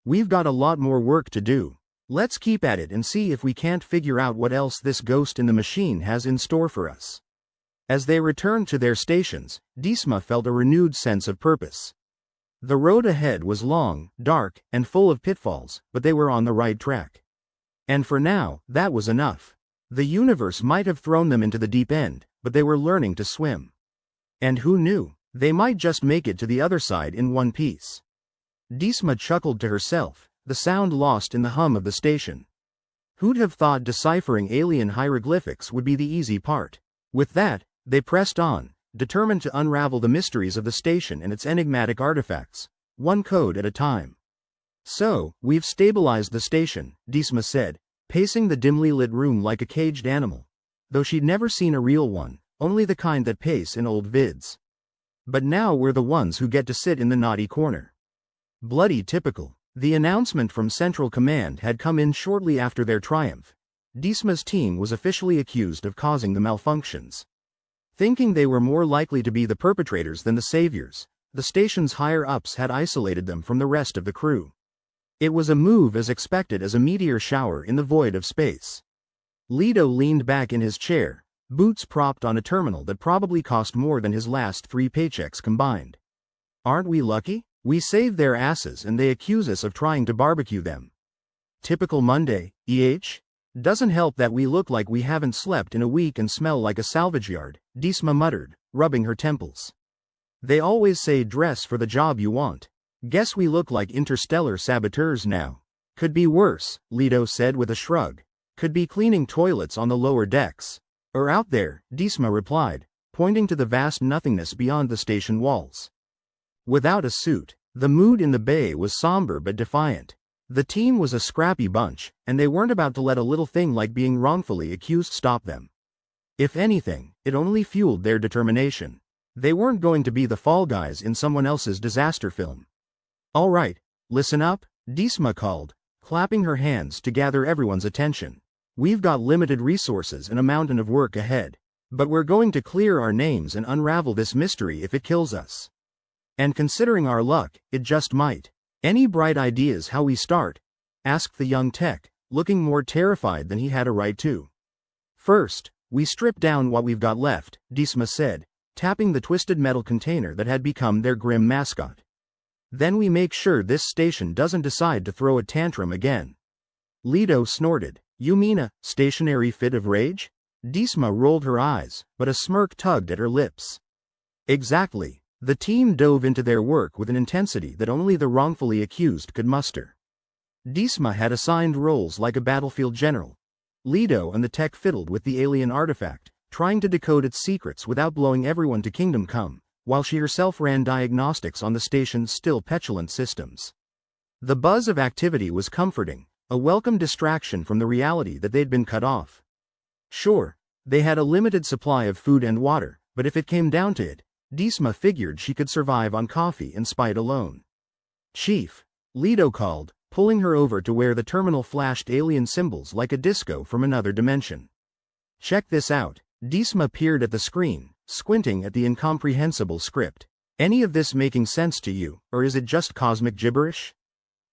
"We've got a lot more work to do. Let's keep at it and see if we can't figure out what else this ghost in the machine has in store for us." As they returned to their stations, Disma felt a renewed sense of purpose. The road ahead was long, dark, and full of pitfalls, but they were on the right track. And for now, that was enough. The universe might have thrown them into the deep end, but they were learning to swim. And who knew? They might just make it to the other side in one piece. Disma chuckled to herself, the sound lost in the hum of the station. Who'd have thought deciphering alien hieroglyphics would be the easy part? With that, they pressed on, determined to unravel the mysteries of the station and its enigmatic artifacts, one code at a time. "So, we've stabilized the station," Disma said, pacing the dimly lit room like a caged animal. Though she'd never seen a real one, only the kind that pace in old vids. "But now we're the ones who get to sit in the naughty corner." Bloody typical. The announcement from Central Command had come in shortly after their triumph. Disma's team was officially accused of causing the malfunctions. Thinking they were more likely to be the perpetrators than the saviors, the station's higher-ups had isolated them from the rest of the crew. It was a move as expected as a meteor shower in the void of space. Leto leaned back in his chair, boots propped on a terminal that probably cost more than his last 3 paychecks combined. "Aren't we lucky? We saved their asses and they accuse us of trying to barbecue them. Typical Monday, eh? Doesn't help that we look like we haven't slept in a week and smell like a salvage yard," Disma muttered, rubbing her temples. "They always say dress for the job you want. Guess we look like interstellar saboteurs now." "Could be worse," Leto said with a shrug. "Could be cleaning toilets on the lower decks. Or out there," Disma replied, pointing to the vast nothingness beyond the station walls. Without a suit, the mood in the bay was somber but defiant. The team was a scrappy bunch, and they weren't about to let a little thing like being wrongfully accused stop them. If anything, it only fueled their determination. They weren't going to be the fall guys in someone else's disaster film. "All right, listen up," Disma called, clapping her hands to gather everyone's attention. "We've got limited resources and a mountain of work ahead. But we're going to clear our names and unravel this mystery if it kills us. And considering our luck, it just might. Any bright ideas how we start?" asked the young tech, looking more terrified than he had a right to. "First, we strip down what we've got left," Disma said, tapping the twisted metal container that had become their grim mascot. "Then we make sure this station doesn't decide to throw a tantrum again." Leto snorted. "You mean a stationary fit of rage?" Disma rolled her eyes, but a smirk tugged at her lips. "Exactly." The team dove into their work with an intensity that only the wrongfully accused could muster. Disma had assigned roles like a battlefield general. Leto and the tech fiddled with the alien artifact, trying to decode its secrets without blowing everyone to kingdom come, while she herself ran diagnostics on the station's still petulant systems. The buzz of activity was comforting, a welcome distraction from the reality that they'd been cut off. Sure, they had a limited supply of food and water, but if it came down to it, Disma figured she could survive on coffee and spite alone. "Chief," Leto called, pulling her over to where the terminal flashed alien symbols like a disco from another dimension. "Check this out." Disma peered at the screen, squinting at the incomprehensible script. "Any of this making sense to you, or is it just cosmic gibberish?"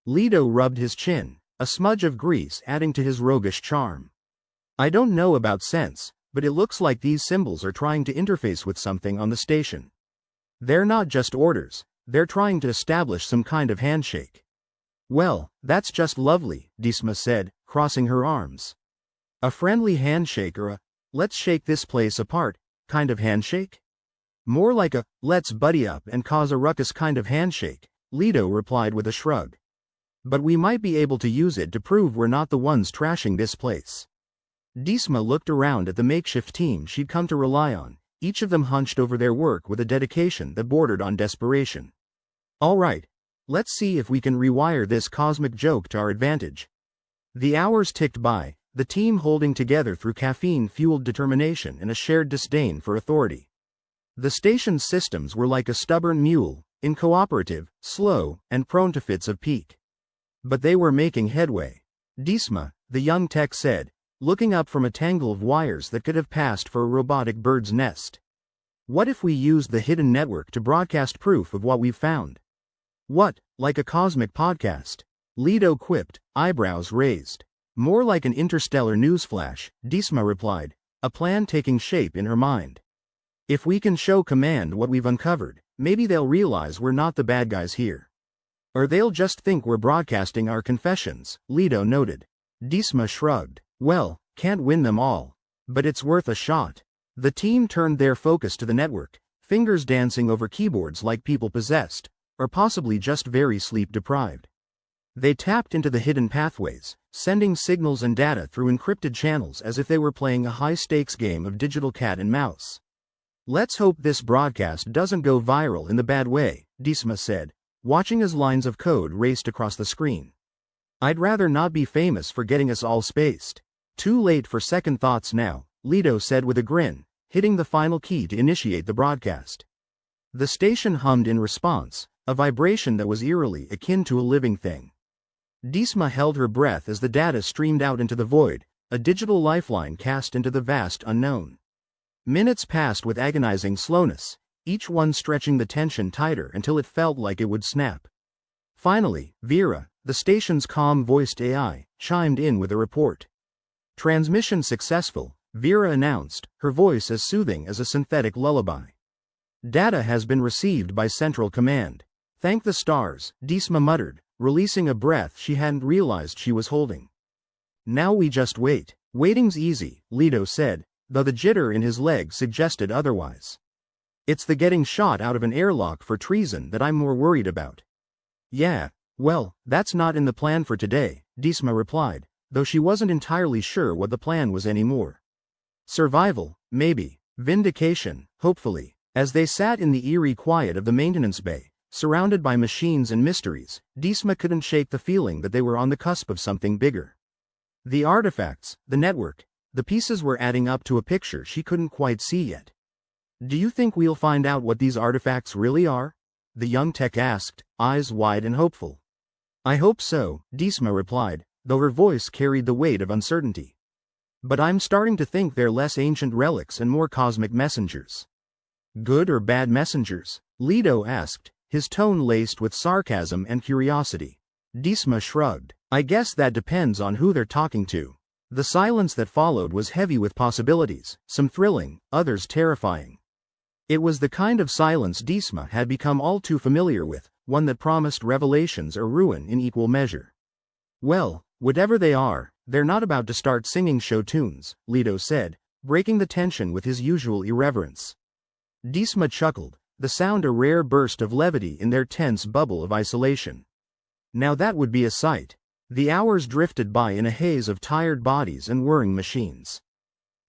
Leto rubbed his chin, a smudge of grease adding to his roguish charm. "I don't know about sense, but it looks like these symbols are trying to interface with something on the station. They're not just orders, they're trying to establish some kind of handshake." "Well, that's just lovely," Disma said, crossing her arms. "A friendly handshake or a, let's shake this place apart, kind of handshake?" "More like a, let's buddy up and cause a ruckus kind of handshake," Leto replied with a shrug. "But we might be able to use it to prove we're not the ones trashing this place." Disma looked around at the makeshift team she'd come to rely on, each of them hunched over their work with a dedication that bordered on desperation. "All right, Let's see if we can rewire this cosmic joke to our advantage. The hours ticked by, the team holding together through caffeine-fueled determination and a shared disdain for authority. The station's systems were like a stubborn mule, incooperative, slow, and prone to fits of pique. But they were making headway. Disma, the young tech said, looking up from a tangle of wires that could have passed for a robotic bird's nest. What if we used the hidden network to broadcast proof of what we've found? What, like a cosmic podcast? Leto quipped, eyebrows raised. More like an interstellar newsflash, Disma replied, a plan taking shape in her mind. If we can show command what we've uncovered, maybe they'll realize we're not the bad guys here. Or they'll just think we're broadcasting our confessions, Leto noted. Disma shrugged. Well, can't win them all. But it's worth a shot. The team turned their focus to the network, fingers dancing over keyboards like people possessed, or possibly just very sleep-deprived. They tapped into the hidden pathways, sending signals and data through encrypted channels as if they were playing a high-stakes game of digital cat and mouse. Let's hope this broadcast doesn't go viral in the bad way, Disma said, watching as lines of code raced across the screen. I'd rather not be famous for getting us all spaced. Too late for second thoughts now, Leto said with a grin, hitting the final key to initiate the broadcast. The station hummed in response, a vibration that was eerily akin to a living thing. Disma held her breath as the data streamed out into the void, a digital lifeline cast into the vast unknown. Minutes passed with agonizing slowness, each one stretching the tension tighter until it felt like it would snap. Finally, Vera, the station's calm-voiced AI, chimed in with a report. Transmission successful, Vera announced, her voice as soothing as a synthetic lullaby. Data has been received by Central Command. Thank the stars, Disma muttered, releasing a breath she hadn't realized she was holding. Now we just wait. Waiting's easy, Leto said, though the jitter in his leg suggested otherwise. It's the getting shot out of an airlock for treason that I'm more worried about. Yeah, well, that's not in the plan for today, Disma replied, though she wasn't entirely sure what the plan was anymore. Survival, maybe. Vindication, hopefully. As they sat in the eerie quiet of the maintenance bay, surrounded by machines and mysteries, Disma couldn't shake the feeling that they were on the cusp of something bigger. The artifacts, the network, the pieces were adding up to a picture she couldn't quite see yet. Do you think we'll find out what these artifacts really are? The young tech asked, eyes wide and hopeful. I hope so, Disma replied, though her voice carried the weight of uncertainty. But I'm starting to think they're less ancient relics and more cosmic messengers. Good or bad messengers? Leto asked, his tone laced with sarcasm and curiosity. Disma shrugged. I guess that depends on who they're talking to. The silence that followed was heavy with possibilities, some thrilling, others terrifying. It was the kind of silence Disma had become all too familiar with, one that promised revelations or ruin in equal measure. Well, whatever they are, they're not about to start singing show tunes, Leto said, breaking the tension with his usual irreverence. Disma chuckled, the sound a rare burst of levity in their tense bubble of isolation. Now that would be a sight. The hours drifted by in a haze of tired bodies and whirring machines.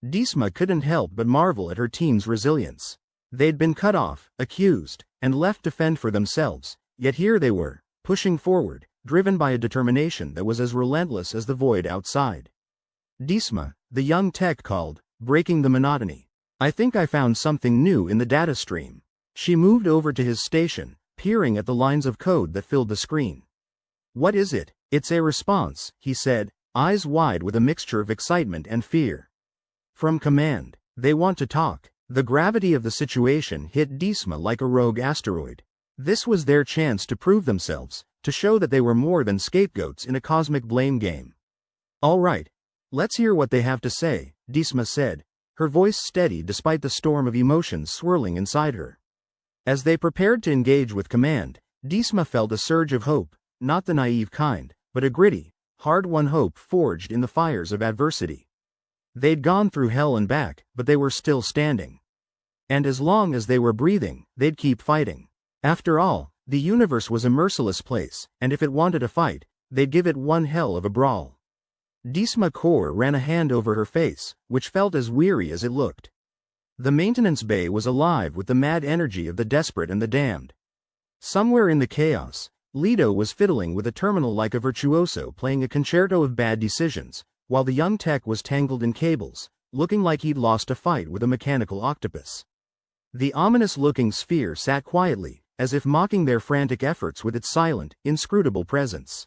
Disma couldn't help but marvel at her team's resilience. They'd been cut off, accused, and left to fend for themselves, yet here they were, pushing forward, driven by a determination that was as relentless as the void outside. Disma, the young tech called, breaking the monotony. I think I found something new in the data stream. She moved over to his station, peering at the lines of code that filled the screen. What is it? It's a response, he said, eyes wide with a mixture of excitement and fear. From command. They want to talk. The gravity of the situation hit Disma like a rogue asteroid. This was their chance to prove themselves, to show that they were more than scapegoats in a cosmic blame game. All right. Let's hear what they have to say, Disma said, her voice steady despite the storm of emotions swirling inside her. As they prepared to engage with command, Disma felt a surge of hope, not the naive kind, but a gritty, hard-won hope forged in the fires of adversity. They'd gone through hell and back, but they were still standing. And as long as they were breathing, they'd keep fighting. After all, the universe was a merciless place, and if it wanted a fight, they'd give it one hell of a brawl. Disma Kaur ran a hand over her face, which felt as weary as it looked. The maintenance bay was alive with the mad energy of the desperate and the damned. Somewhere in the chaos, Leto was fiddling with a terminal like a virtuoso playing a concerto of bad decisions, while the young tech was tangled in cables, looking like he'd lost a fight with a mechanical octopus. The ominous-looking sphere sat quietly, as if mocking their frantic efforts with its silent, inscrutable presence.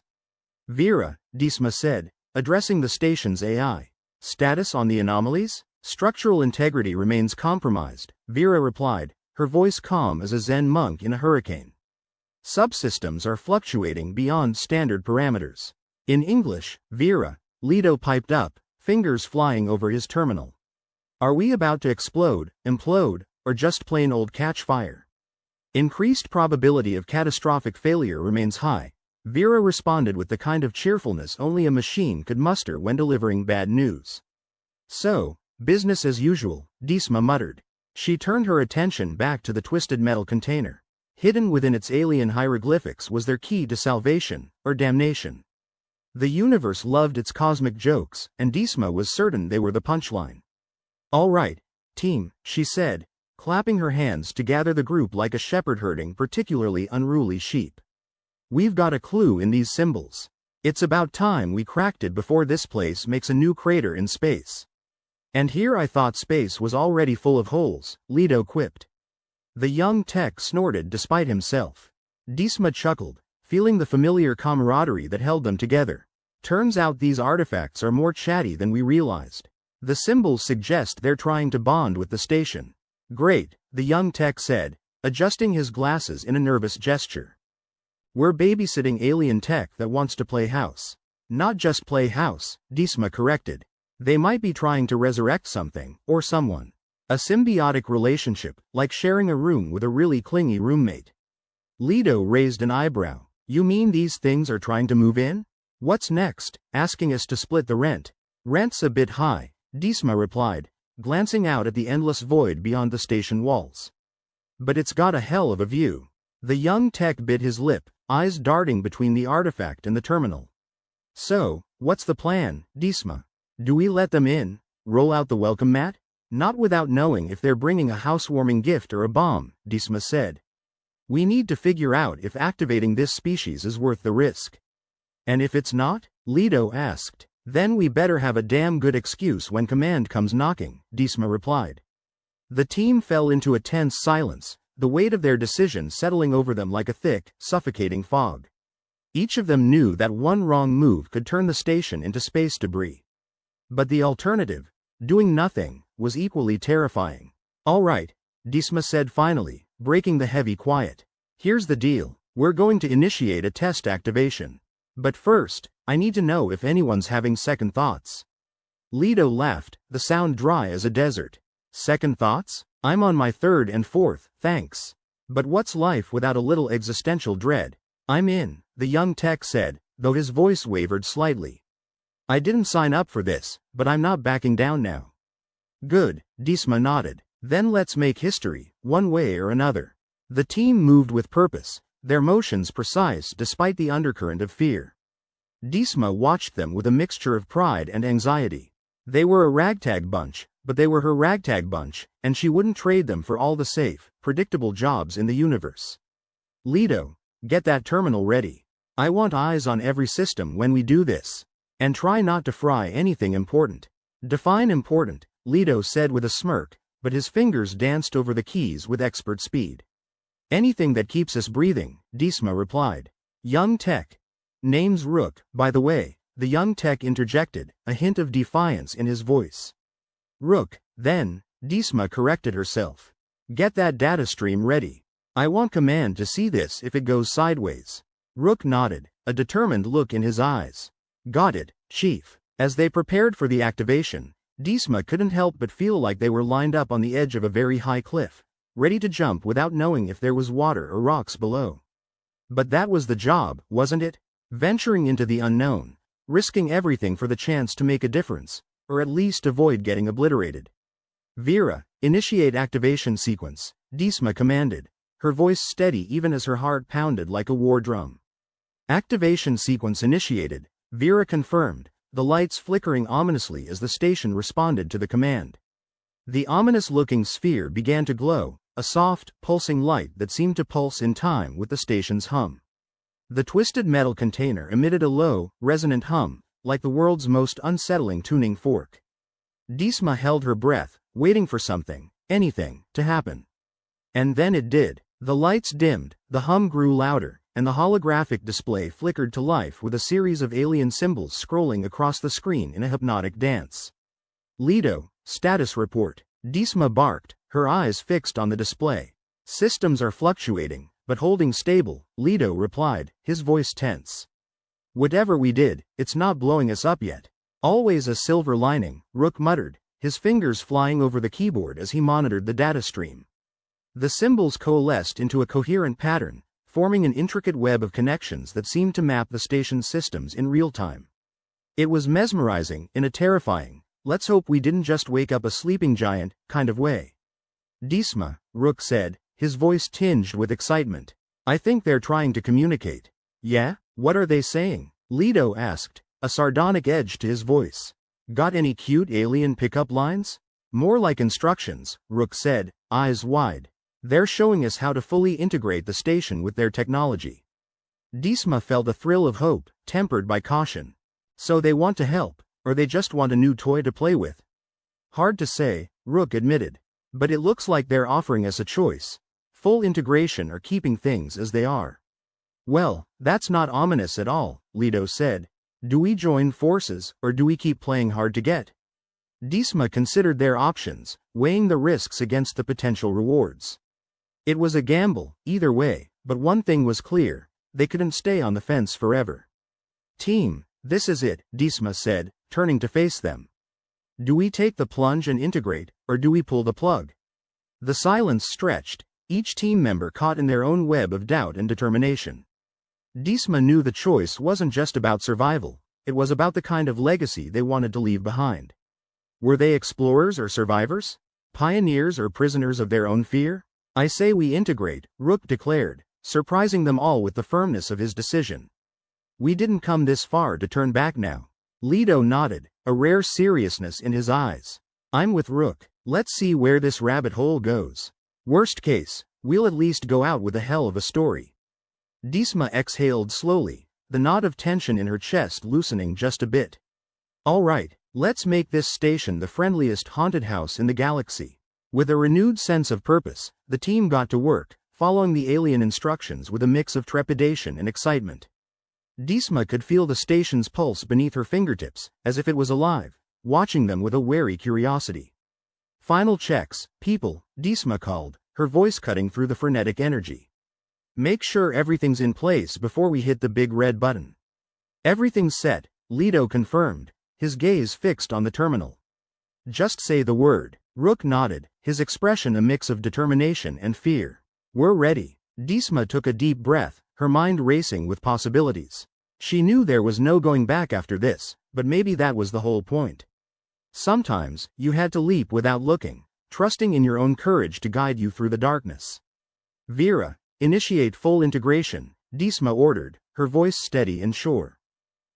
"Vera," Disma said, addressing the station's AI. "Status on the anomalies? Structural integrity remains compromised," Vera replied, her voice calm as a Zen monk in a hurricane. "Subsystems are fluctuating beyond standard parameters." In English, Vera, Leto piped up, fingers flying over his terminal. "Are we about to explode, implode, or just plain old catch fire?" "Increased probability of catastrophic failure remains high," Vera responded with the kind of cheerfulness only a machine could muster when delivering bad news. "So, business as usual," Disma muttered. She turned her attention back to the twisted metal container. Hidden within its alien hieroglyphics was their key to salvation, or damnation. The universe loved its cosmic jokes, and Disma was certain they were the punchline. "All right, team," she said, clapping her hands to gather the group like a shepherd herding particularly unruly sheep. "We've got a clue in these symbols. It's about time we cracked it before this place makes a new crater in space." "And here I thought space was already full of holes," Leto quipped. The young tech snorted despite himself. Disma chuckled, feeling the familiar camaraderie that held them together. "Turns out these artifacts are more chatty than we realized. The symbols suggest they're trying to bond with the station." "Great," the young tech said, adjusting his glasses in a nervous gesture. "We're babysitting alien tech that wants to play house." "Not just play house," Disma corrected. "They might be trying to resurrect something, or someone. A symbiotic relationship, like sharing a room with a really clingy roommate." Leto raised an eyebrow. "You mean these things are trying to move in? What's next, asking us to split the rent?" "Rent's a bit high," Disma replied, glancing out at the endless void beyond the station walls. "But it's got a hell of a view." The young tech bit his lip, eyes darting between the artifact and the terminal. "So, what's the plan, Disma? Do we let them in, roll out the welcome mat?" "Not without knowing if they're bringing a housewarming gift or a bomb," Disma said. "We need to figure out if activating this species is worth the risk." "And if it's not?" Leto asked. "Then we better have a damn good excuse when command comes knocking," Disma replied. The team fell into a tense silence, the weight of their decision settling over them like a thick, suffocating fog. Each of them knew that one wrong move could turn the station into space debris. But the alternative, doing nothing, was equally terrifying. "All right," Disma said finally, breaking the heavy quiet. "Here's the deal. We're going to initiate a test activation. But first, I need to know if anyone's having second thoughts." Leto laughed, the sound dry as a desert. "Second thoughts? I'm on my third and fourth, thanks. But what's life without a little existential dread?" "I'm in," the young tech said, though his voice wavered slightly. "I didn't sign up for this, but I'm not backing down now." "Good," Disma nodded. "Then let's make history, one way or another." The team moved with purpose, their motions precise despite the undercurrent of fear. Disma watched them with a mixture of pride and anxiety. They were a ragtag bunch, but they were her ragtag bunch, and she wouldn't trade them for all the safe, predictable jobs in the universe. "Leto, get that terminal ready. I want eyes on every system when we do this. And try not to fry anything important." "Define important," Leto said with a smirk, but his fingers danced over the keys with expert speed. "Anything that keeps us breathing," Disma replied. "Young tech. Name's Rook, by the way," the young tech interjected, a hint of defiance in his voice. "Rook, then," Disma corrected herself. "Get that data stream ready. I want command to see this if it goes sideways." Rook nodded, a determined look in his eyes. "Got it, Chief." As they prepared for the activation, Disma couldn't help but feel like they were lined up on the edge of a very high cliff, ready to jump without knowing if there was water or rocks below. But that was the job, wasn't it? Venturing into the unknown, risking everything for the chance to make a difference, or at least avoid getting obliterated. "Vera, initiate activation sequence," Disma commanded, her voice steady even as her heart pounded like a war drum. "Activation sequence initiated," Vera confirmed, the lights flickering ominously as the station responded to the command. The ominous-looking sphere began to glow, a soft, pulsing light that seemed to pulse in time with the station's hum. The twisted metal container emitted a low, resonant hum, like the world's most unsettling tuning fork. Disma held her breath, waiting for something, anything, to happen. And then it did. The lights dimmed, the hum grew louder, and the holographic display flickered to life with a series of alien symbols scrolling across the screen in a hypnotic dance. Lido, status report. Disma barked, her eyes fixed on the display. Systems are fluctuating, but holding stable, Lido replied, his voice tense. Whatever we did, it's not blowing us up yet. Always a silver lining, Rook muttered, his fingers flying over the keyboard as he monitored the data stream. The symbols coalesced into a coherent pattern, forming an intricate web of connections that seemed to map the station's systems in real time. It was mesmerizing, in a terrifying, let's hope we didn't just wake up a sleeping giant, kind of way. Disma, Rook said, his voice tinged with excitement. I think they're trying to communicate. Yeah? What are they saying? Lido asked, a sardonic edge to his voice. Got any cute alien pickup lines? More like instructions, Rook said, eyes wide. They're showing us how to fully integrate the station with their technology. Disma felt a thrill of hope, tempered by caution. So they want to help, or they just want a new toy to play with? Hard to say, Rook admitted. But it looks like they're offering us a choice. Full integration or keeping things as they are. Well, that's not ominous at all, Lido said. Do we join forces, or do we keep playing hard to get? Disma considered their options, weighing the risks against the potential rewards. It was a gamble, either way, but one thing was clear, they couldn't stay on the fence forever. Team, this is it, Disma said, turning to face them. Do we take the plunge and integrate, or do we pull the plug? The silence stretched, each team member caught in their own web of doubt and determination. Disma knew the choice wasn't just about survival, it was about the kind of legacy they wanted to leave behind. Were they explorers or survivors? Pioneers or prisoners of their own fear? I say we integrate, Rook declared, surprising them all with the firmness of his decision. We didn't come this far to turn back now. Lido nodded, a rare seriousness in his eyes. I'm with Rook, let's see where this rabbit hole goes. Worst case, we'll at least go out with a hell of a story. Disma exhaled slowly, the knot of tension in her chest loosening just a bit. All right, let's make this station the friendliest haunted house in the galaxy. With a renewed sense of purpose, the team got to work, following the alien instructions with a mix of trepidation and excitement. Disma could feel the station's pulse beneath her fingertips, as if it was alive, watching them with a wary curiosity. Final checks, people, Disma called, her voice cutting through the frenetic energy. Make sure everything's in place before we hit the big red button. Everything's set, Lido confirmed, his gaze fixed on the terminal. Just say the word. Rook nodded, his expression a mix of determination and fear. We're ready. Disma took a deep breath, her mind racing with possibilities. She knew there was no going back after this, but maybe that was the whole point. Sometimes, you had to leap without looking, trusting in your own courage to guide you through the darkness. Vera, initiate full integration, Disma ordered, her voice steady and sure.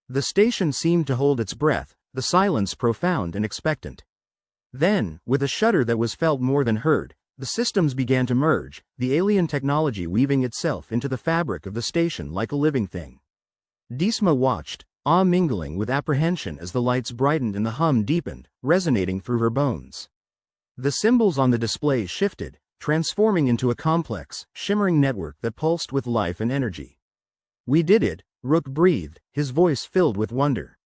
The station seemed to hold its breath, the silence profound and expectant. Then, with a shudder that was felt more than heard, the systems began to merge, the alien technology weaving itself into the fabric of the station like a living thing. Disma watched, awe mingling with apprehension as the lights brightened and the hum deepened, resonating through her bones. The symbols on the display shifted, transforming into a complex, shimmering network that pulsed with life and energy. We did it, Rook breathed, his voice filled with wonder.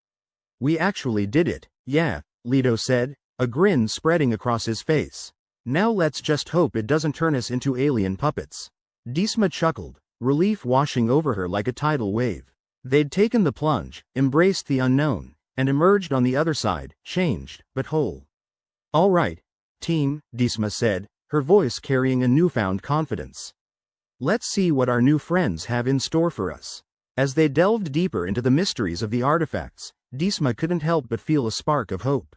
We actually did it, yeah, Lido said, a grin spreading across his face. Now let's just hope it doesn't turn us into alien puppets. Disma chuckled, relief washing over her like a tidal wave. They'd taken the plunge, embraced the unknown, and emerged on the other side, changed, but whole. All right, team, Disma said, her voice carrying a newfound confidence. Let's see what our new friends have in store for us. As they delved deeper into the mysteries of the artifacts, Disma couldn't help but feel a spark of hope.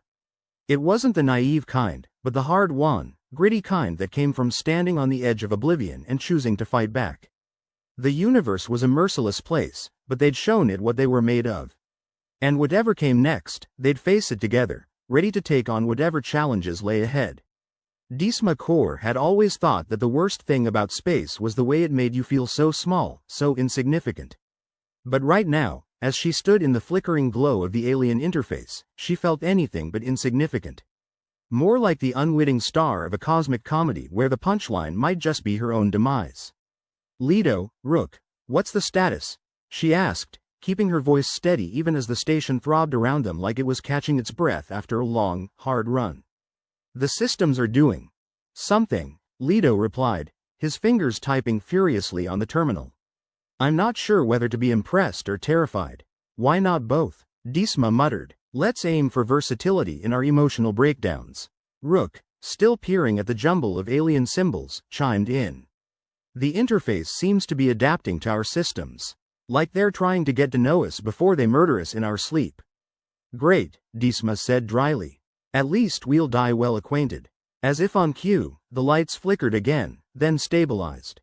It wasn't the naive kind, but the hard-won, gritty kind that came from standing on the edge of oblivion and choosing to fight back. The universe was a merciless place, but they'd shown it what they were made of. And whatever came next, they'd face it together, ready to take on whatever challenges lay ahead. Disma Core had always thought that the worst thing about space was the way it made you feel so small, so insignificant. But right now, as she stood in the flickering glow of the alien interface, she felt anything but insignificant. More like the unwitting star of a cosmic comedy where the punchline might just be her own demise. Leto, Rook, what's the status? She asked, keeping her voice steady even as the station throbbed around them like it was catching its breath after a long, hard run. The systems are doing something, Leto replied, his fingers typing furiously on the terminal. I'm not sure whether to be impressed or terrified. Why not both? Disma muttered. Let's aim for versatility in our emotional breakdowns. Rook, still peering at the jumble of alien symbols, chimed in. The interface seems to be adapting to our systems. Like they're trying to get to know us before they murder us in our sleep. Great, Disma said dryly. At least we'll die well acquainted. As if on cue, the lights flickered again, then stabilized.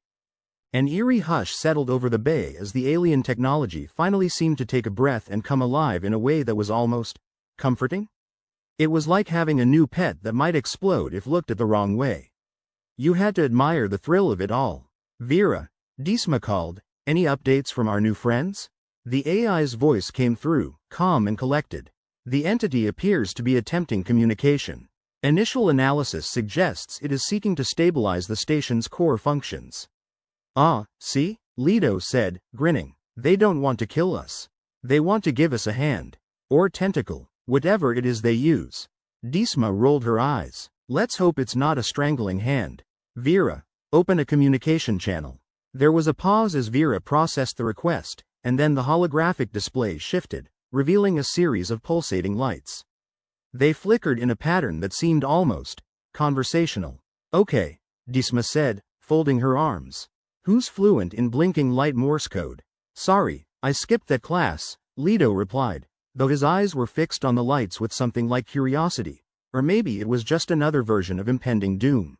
An eerie hush settled over the bay as the alien technology finally seemed to take a breath and come alive in a way that was almost comforting. It was like having a new pet that might explode if looked at the wrong way. You had to admire the thrill of it all. Vera, Disma called, any updates from our new friends? The AI's voice came through, calm and collected. The entity appears to be attempting communication. Initial analysis suggests it is seeking to stabilize the station's core functions. Ah, see? Leto said, grinning. They don't want to kill us. They want to give us a hand. Or tentacle, whatever it is they use. Disma rolled her eyes. Let's hope it's not a strangling hand. Vera, open a communication channel. There was a pause as Vera processed the request, and then the holographic display shifted, revealing a series of pulsating lights. They flickered in a pattern that seemed almost conversational. Okay, Disma said, folding her arms. Who's fluent in blinking light Morse code? Sorry, I skipped that class, Leto replied, though his eyes were fixed on the lights with something like curiosity, or maybe it was just another version of impending doom.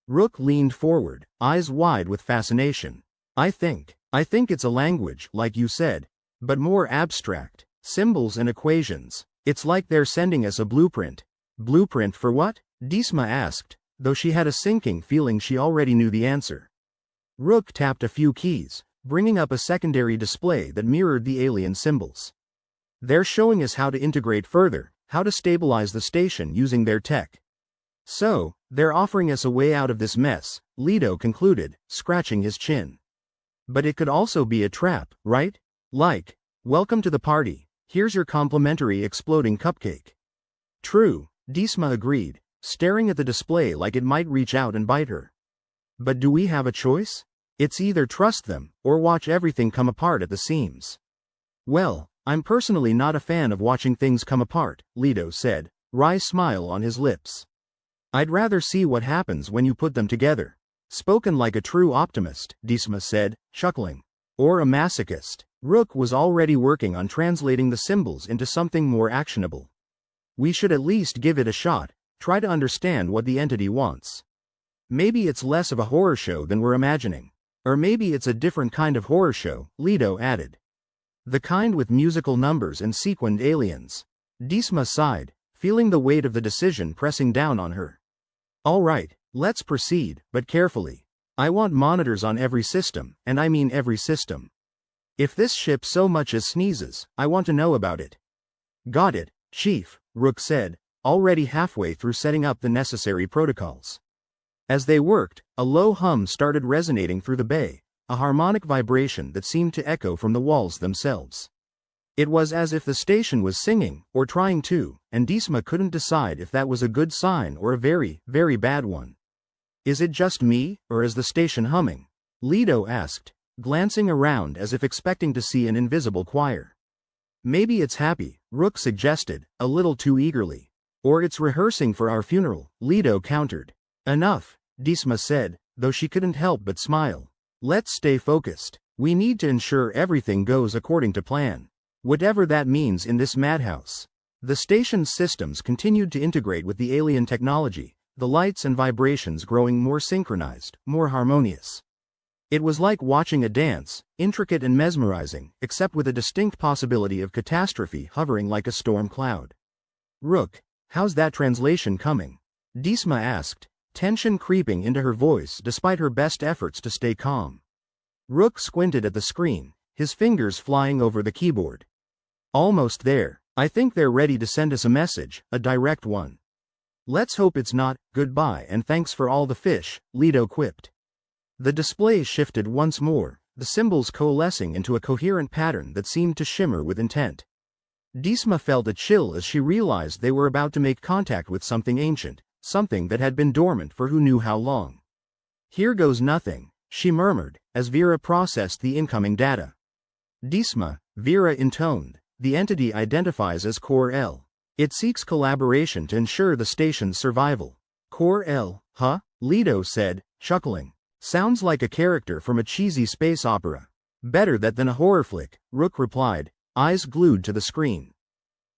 Rook leaned forward, eyes wide with fascination. I think it's a language, like you said, but more abstract, symbols and equations. It's like they're sending us a blueprint. Blueprint for what? Disma asked, though she had a sinking feeling she already knew the answer. Rook tapped a few keys, bringing up a secondary display that mirrored the alien symbols. They're showing us how to integrate further, how to stabilize the station using their tech. So, they're offering us a way out of this mess, Leto concluded, scratching his chin. But it could also be a trap, right? Like, welcome to the party, here's your complimentary exploding cupcake. True, Disma agreed, staring at the display like it might reach out and bite her. But do we have a choice? It's either trust them, or watch everything come apart at the seams. Well, I'm personally not a fan of watching things come apart, Leto said, wry smile on his lips. I'd rather see what happens when you put them together. Spoken like a true optimist, Disma said, chuckling. Or a masochist. Rook was already working on translating the symbols into something more actionable. We should at least give it a shot, try to understand what the entity wants. Maybe it's less of a horror show than we're imagining. Or maybe it's a different kind of horror show, Leto added. The kind with musical numbers and sequined aliens. Disma sighed, feeling the weight of the decision pressing down on her. All right, let's proceed, but carefully. I want monitors on every system, and I mean every system. If this ship so much as sneezes, I want to know about it. Got it, Chief, Rook said, already halfway through setting up the necessary protocols. As they worked, a low hum started resonating through the bay, a harmonic vibration that seemed to echo from the walls themselves. It was as if the station was singing, or trying to, and Disma couldn't decide if that was a good sign or a very, very bad one. Is it just me, or is the station humming? Leto asked, glancing around as if expecting to see an invisible choir. Maybe it's happy, Rook suggested, a little too eagerly. Or it's rehearsing for our funeral, Leto countered. Enough, Disma said, though she couldn't help but smile. Let's stay focused. We need to ensure everything goes according to plan. Whatever that means in this madhouse. The station's systems continued to integrate with the alien technology, the lights and vibrations growing more synchronized, more harmonious. It was like watching a dance, intricate and mesmerizing, except with a distinct possibility of catastrophe hovering like a storm cloud. Rook, how's that translation coming? Disma asked, tension creeping into her voice despite her best efforts to stay calm. Rook squinted at the screen, his fingers flying over the keyboard. Almost there. I think they're ready to send us a message, a direct one. Let's hope it's not, goodbye and thanks for all the fish, Leto quipped. The display shifted once more, the symbols coalescing into a coherent pattern that seemed to shimmer with intent. Disma felt a chill as she realized they were about to make contact with something ancient, something that had been dormant for who knew how long. Here goes nothing, she murmured, as Vera processed the incoming data. Disma, Vera intoned, the entity identifies as Core L. It seeks collaboration to ensure the station's survival. Core L, huh? Leto said, chuckling. Sounds like a character from a cheesy space opera. Better that than a horror flick, Rook replied, eyes glued to the screen.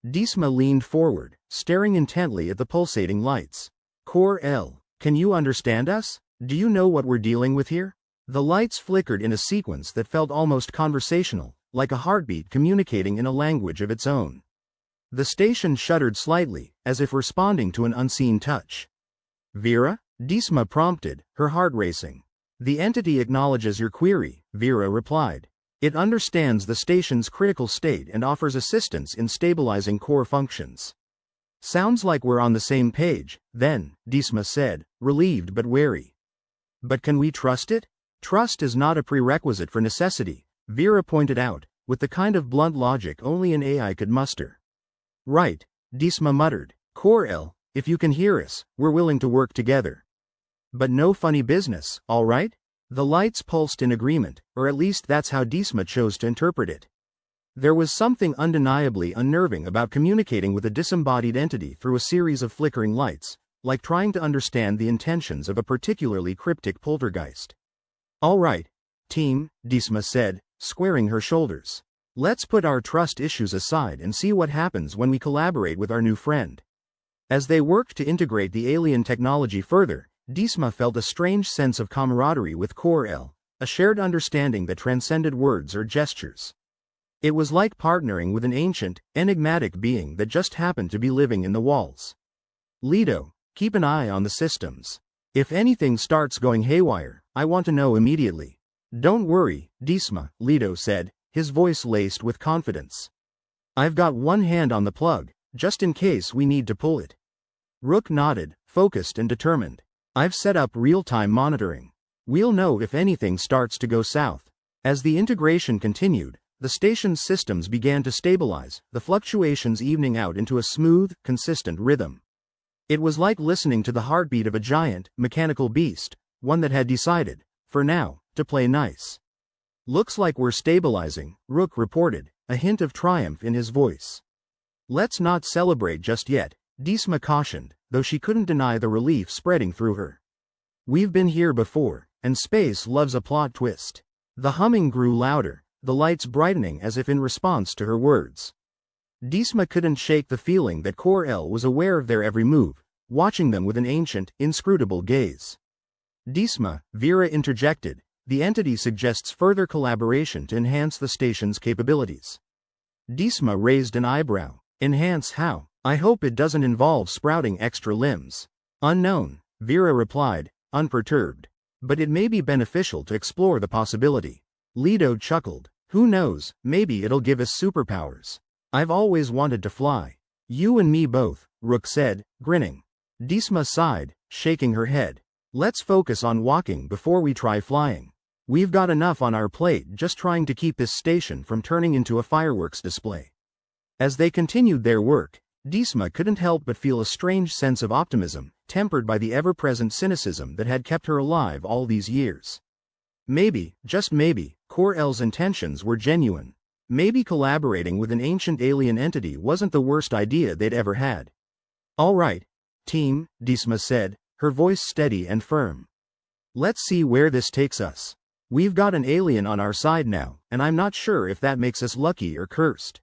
Disma leaned forward, staring intently at the pulsating lights. Core L, can you understand us? Do you know what we're dealing with here? The lights flickered in a sequence that felt almost conversational, like a heartbeat communicating in a language of its own. The station shuddered slightly, as if responding to an unseen touch. Vera? Disma prompted, her heart racing. The entity acknowledges your query, Vera replied. It understands the station's critical state and offers assistance in stabilizing core functions. Sounds like we're on the same page, then, Disma said, relieved but wary. But can we trust it? Trust is not a prerequisite for necessity, Vera pointed out, with the kind of blunt logic only an AI could muster. Right, Disma muttered. Core L, if you can hear us, we're willing to work together. But no funny business, all right? The lights pulsed in agreement, or at least that's how Disma chose to interpret it. There was something undeniably unnerving about communicating with a disembodied entity through a series of flickering lights, like trying to understand the intentions of a particularly cryptic poltergeist. All right, team, Disma said, squaring her shoulders. Let's put our trust issues aside and see what happens when we collaborate with our new friend. As they worked to integrate the alien technology further, Disma felt a strange sense of camaraderie with Core L, a shared understanding that transcended words or gestures. It was like partnering with an ancient, enigmatic being that just happened to be living in the walls. Leto, keep an eye on the systems. If anything starts going haywire, I want to know immediately. Don't worry, Disma, Leto said, his voice laced with confidence. I've got one hand on the plug, just in case we need to pull it. Rook nodded, focused and determined. I've set up real-time monitoring. We'll know if anything starts to go south. As the integration continued, the station's systems began to stabilize, the fluctuations evening out into a smooth, consistent rhythm. It was like listening to the heartbeat of a giant, mechanical beast, one that had decided, for now, to play nice. Looks like we're stabilizing, Rook reported, a hint of triumph in his voice. Let's not celebrate just yet, Disma cautioned, though she couldn't deny the relief spreading through her. We've been here before, and space loves a plot twist. The humming grew louder, the lights brightening as if in response to her words. Disma couldn't shake the feeling that Core L was aware of their every move, watching them with an ancient, inscrutable gaze. Disma, Vera interjected, the entity suggests further collaboration to enhance the station's capabilities. Disma raised an eyebrow. Enhance how? I hope it doesn't involve sprouting extra limbs. Unknown, Vera replied, unperturbed. But it may be beneficial to explore the possibility. Leto chuckled. Who knows, maybe it'll give us superpowers. I've always wanted to fly. You and me both, Rook said, grinning. Disma sighed, shaking her head. Let's focus on walking before we try flying. We've got enough on our plate just trying to keep this station from turning into a fireworks display. As they continued their work, Disma couldn't help but feel a strange sense of optimism, tempered by the ever-present cynicism that had kept her alive all these years. Maybe, just maybe, Core L's intentions were genuine. Maybe collaborating with an ancient alien entity wasn't the worst idea they'd ever had. All right, team, Disma said, her voice steady and firm. Let's see where this takes us. We've got an alien on our side now, and I'm not sure if that makes us lucky or cursed.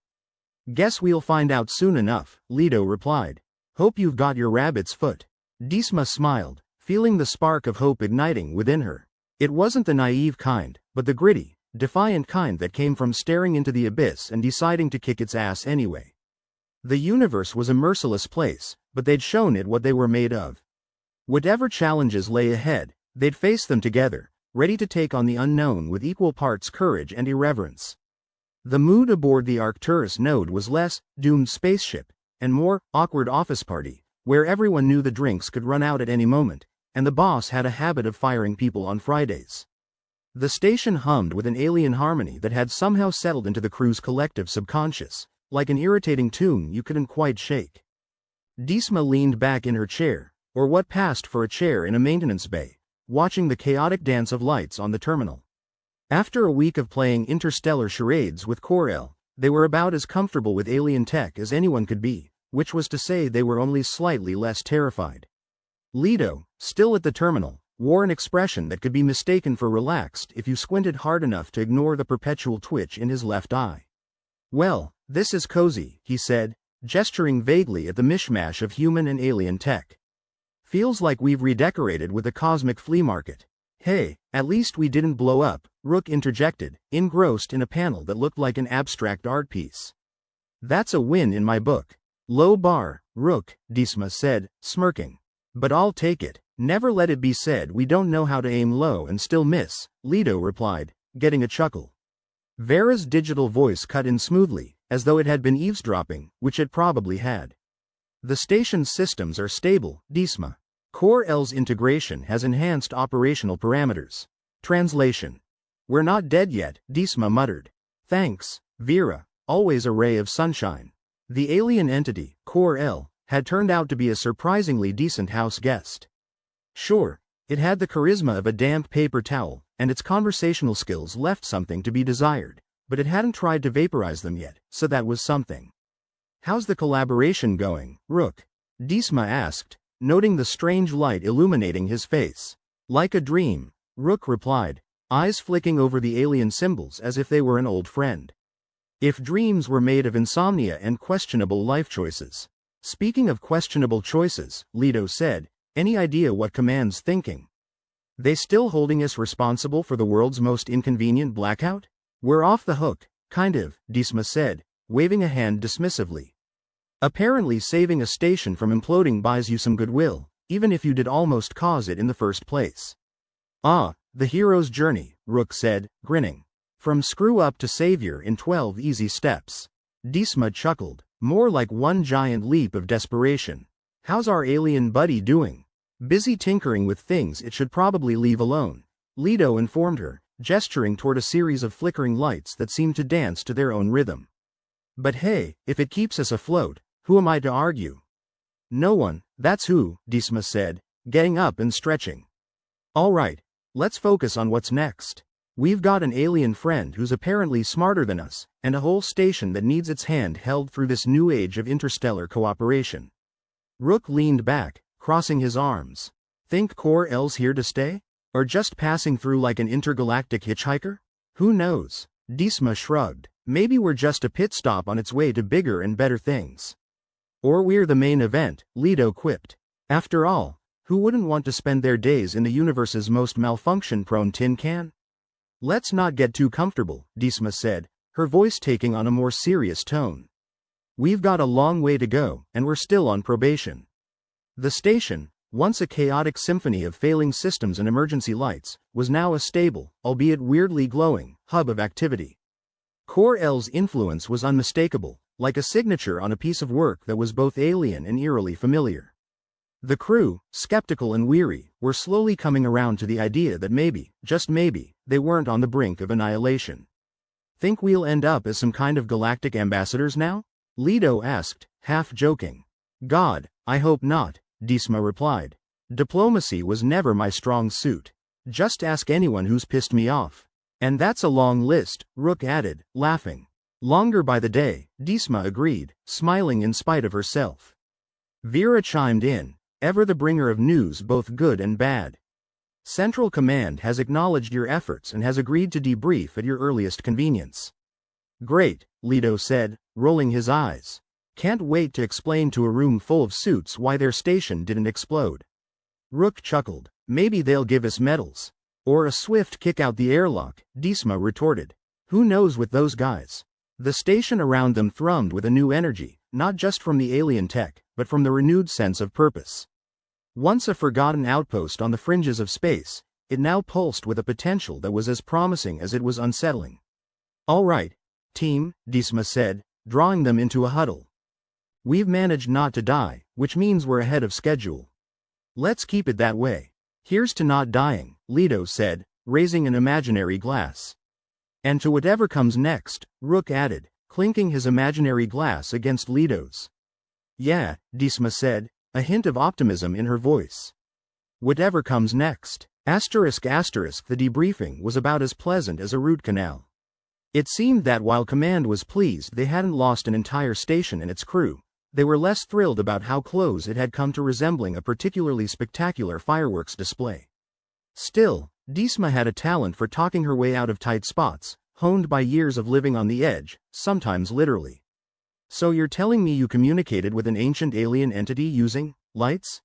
Guess we'll find out soon enough, Leto replied. Hope you've got your rabbit's foot. Disma smiled, feeling the spark of hope igniting within her. It wasn't the naive kind, but the gritty, defiant kind that came from staring into the abyss and deciding to kick its ass anyway. The universe was a merciless place, but they'd shown it what they were made of. Whatever challenges lay ahead, they'd face them together, ready to take on the unknown with equal parts courage and irreverence. The mood aboard the Arcturus node was less doomed spaceship and more awkward office party, where everyone knew the drinks could run out at any moment, and the boss had a habit of firing people on Fridays. The station hummed with an alien harmony that had somehow settled into the crew's collective subconscious, like an irritating tune you couldn't quite shake. Disma leaned back in her chair, or what passed for a chair in a maintenance bay, watching the chaotic dance of lights on the terminal. After a week of playing interstellar charades with Kor-El, they were about as comfortable with alien tech as anyone could be, which was to say they were only slightly less terrified. Leto, still at the terminal, wore an expression that could be mistaken for relaxed if you squinted hard enough to ignore the perpetual twitch in his left eye. "Well, this is cozy," he said, gesturing vaguely at the mishmash of human and alien tech. "Feels like we've redecorated with a cosmic flea market." "Hey, at least we didn't blow up," Rook interjected, engrossed in a panel that looked like an abstract art piece. "That's a win in my book." "Low bar, Rook," Disma said, smirking. "But I'll take it. Never let it be said we don't know how to aim low and still miss," Leto replied, getting a chuckle. Vera's digital voice cut in smoothly, as though it had been eavesdropping, which it probably had. "The station's systems are stable, Disma. Kor-El's integration has enhanced operational parameters." Translation. "We're not dead yet," Disma muttered. "Thanks, Vera, always a ray of sunshine." The alien entity, Kor-El, had turned out to be a surprisingly decent house guest. Sure, it had the charisma of a damp paper towel, and its conversational skills left something to be desired, but it hadn't tried to vaporize them yet, so that was something. "How's the collaboration going, Rook?" Disma asked, noting the strange light illuminating his face. "Like a dream," Rook replied, eyes flicking over the alien symbols as if they were an old friend. "If dreams were made of insomnia and questionable life choices." "Speaking of questionable choices," Leto said, "any idea what Command's thinking? They still holding us responsible for the world's most inconvenient blackout?" "We're off the hook, kind of," Disma said, waving a hand dismissively. "Apparently saving a station from imploding buys you some goodwill, even if you did almost cause it in the first place." "Ah, the hero's journey," Rook said, grinning. "From screw-up to savior in 12 easy steps." Disma chuckled, more like one giant leap of desperation. "How's our alien buddy doing?" "Busy tinkering with things it should probably leave alone," Leto informed her, gesturing toward a series of flickering lights that seemed to dance to their own rhythm. "But hey, if it keeps us afloat, who am I to argue?" "No one, that's who," Disma said, getting up and stretching. "All right, let's focus on what's next. We've got an alien friend who's apparently smarter than us, and a whole station that needs its hand held through this new age of interstellar cooperation." Rook leaned back, crossing his arms. "Think Kor-El's here to stay? Or just passing through like an intergalactic hitchhiker? Who knows?" Disma shrugged. "Maybe we're just a pit stop on its way to bigger and better things." "Or we're the main event," Leto quipped. "After all, who wouldn't want to spend their days in the universe's most malfunction-prone tin can?" "Let's not get too comfortable," Disma said, her voice taking on a more serious tone. "We've got a long way to go, and we're still on probation." The station, once a chaotic symphony of failing systems and emergency lights, was now a stable, albeit weirdly glowing, hub of activity. Kor-El's influence was unmistakable, like a signature on a piece of work that was both alien and eerily familiar. The crew, skeptical and weary, were slowly coming around to the idea that maybe, just maybe, they weren't on the brink of annihilation. "Think we'll end up as some kind of galactic ambassadors now?" Leto asked, half joking. "God, I hope not," Disma replied. "Diplomacy was never my strong suit. Just ask anyone who's pissed me off." "And that's a long list," Rook added, laughing. "Longer by the day," Disma agreed, smiling in spite of herself. Vera chimed in, ever the bringer of news both good and bad. "Central Command has acknowledged your efforts and has agreed to debrief at your earliest convenience." "Great," Leto said, rolling his eyes. "Can't wait to explain to a room full of suits why their station didn't explode." Rook chuckled. "Maybe they'll give us medals. Or a swift kick out the airlock," Disma retorted. "Who knows with those guys?" The station around them thrummed with a new energy, not just from the alien tech, but from the renewed sense of purpose. Once a forgotten outpost on the fringes of space, it now pulsed with a potential that was as promising as it was unsettling. "All right, Team, Disma said, drawing them into a huddle. We've managed not to die, which means we're ahead of schedule. Let's keep it that way. Here's to not dying, Leto said, raising an imaginary glass. And to whatever comes next, Rook added, clinking his imaginary glass against Leto's. Yeah, Disma said, a hint of optimism in her voice. Whatever comes next. The debriefing was about as pleasant as a root canal. It seemed that while Command was pleased they hadn't lost an entire station and its crew, they were less thrilled about how close it had come to resembling a particularly spectacular fireworks display. Still, Disma had a talent for talking her way out of tight spots, honed by years of living on the edge, sometimes literally. So you're telling me you communicated with an ancient alien entity using lights?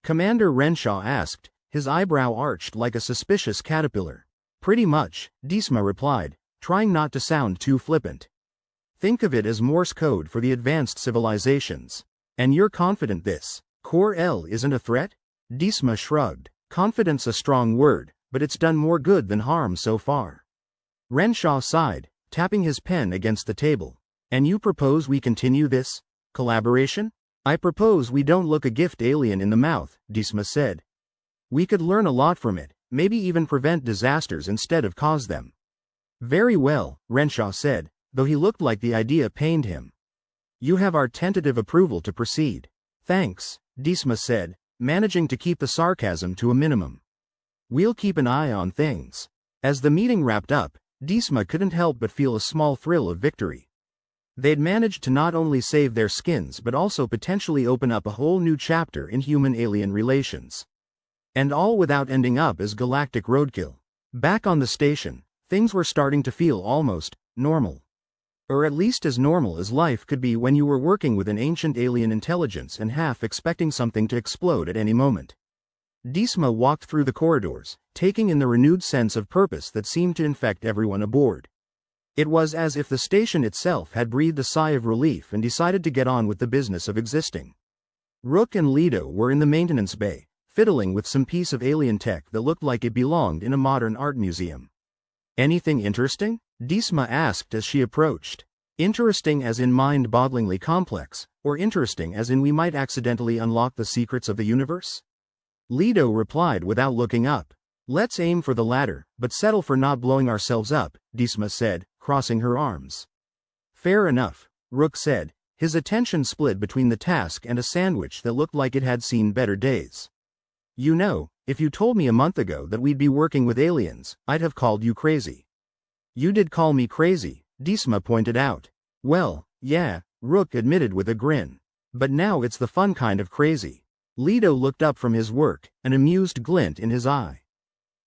Commander Renshaw asked, his eyebrow arched like a suspicious caterpillar. Pretty much, Disma replied, trying not to sound too flippant. Think of it as Morse code for the advanced civilizations. And you're confident this Core L isn't a threat? Disma shrugged. Confidence a strong word, but it's done more good than harm so far. Renshaw sighed, tapping his pen against the table. And you propose we continue this collaboration? I propose we don't look a gift alien in the mouth, Disma said. We could learn a lot from it, maybe even prevent disasters instead of cause them. Very well, Renshaw said, though he looked like the idea pained him. You have our tentative approval to proceed. Thanks, Disma said, managing to keep the sarcasm to a minimum. We'll keep an eye on things. As the meeting wrapped up, Disma couldn't help but feel a small thrill of victory. They'd managed to not only save their skins but also potentially open up a whole new chapter in human-alien relations. And all without ending up as galactic roadkill. Back on the station, things were starting to feel almost normal. Or at least as normal as life could be when you were working with an ancient alien intelligence and half expecting something to explode at any moment. Disma walked through the corridors, taking in the renewed sense of purpose that seemed to infect everyone aboard. It was as if the station itself had breathed a sigh of relief and decided to get on with the business of existing. Rook and Leto were in the maintenance bay, fiddling with some piece of alien tech that looked like it belonged in a modern art museum. Anything interesting? Disma asked as she approached. Interesting as in mind-bogglingly complex, or interesting as in we might accidentally unlock the secrets of the universe? Leto replied without looking up. Let's aim for the latter, but settle for not blowing ourselves up, Disma said, crossing her arms. Fair enough, Rook said, his attention split between the task and a sandwich that looked like it had seen better days. You know, if you told me a month ago that we'd be working with aliens, I'd have called you crazy. You did call me crazy, Disma pointed out. Well, yeah, Rook admitted with a grin. But now it's the fun kind of crazy. Leto looked up from his work, an amused glint in his eye.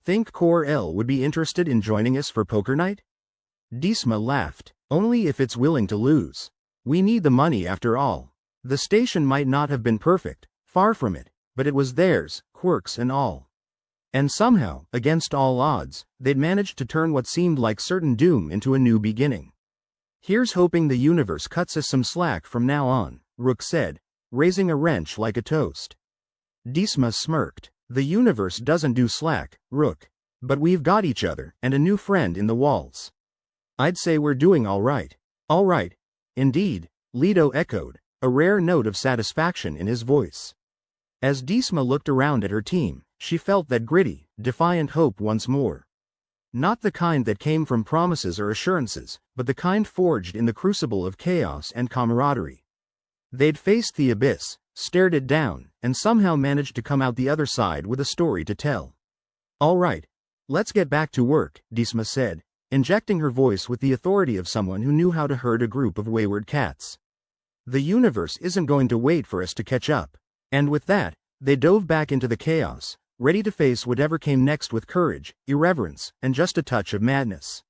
Think Core L would be interested in joining us for poker night? Disma laughed. Only if it's willing to lose. We need the money after all. The station might not have been perfect, far from it, but it was theirs, quirks and all. And somehow, against all odds, they'd managed to turn what seemed like certain doom into a new beginning. Here's hoping the universe cuts us some slack from now on, Rook said, raising a wrench like a toast. Disma smirked. The universe doesn't do slack, Rook. But we've got each other, and a new friend in the walls. I'd say we're doing all right. All right. Indeed, Leto echoed, a rare note of satisfaction in his voice. As Disma looked around at her team, she felt that gritty, defiant hope once more. Not the kind that came from promises or assurances, but the kind forged in the crucible of chaos and camaraderie. They'd faced the abyss, stared it down, and somehow managed to come out the other side with a story to tell. All right. Let's get back to work, Disma said, injecting her voice with the authority of someone who knew how to herd a group of wayward cats. The universe isn't going to wait for us to catch up. And with that, they dove back into the chaos, ready to face whatever came next with courage, irreverence, and just a touch of madness.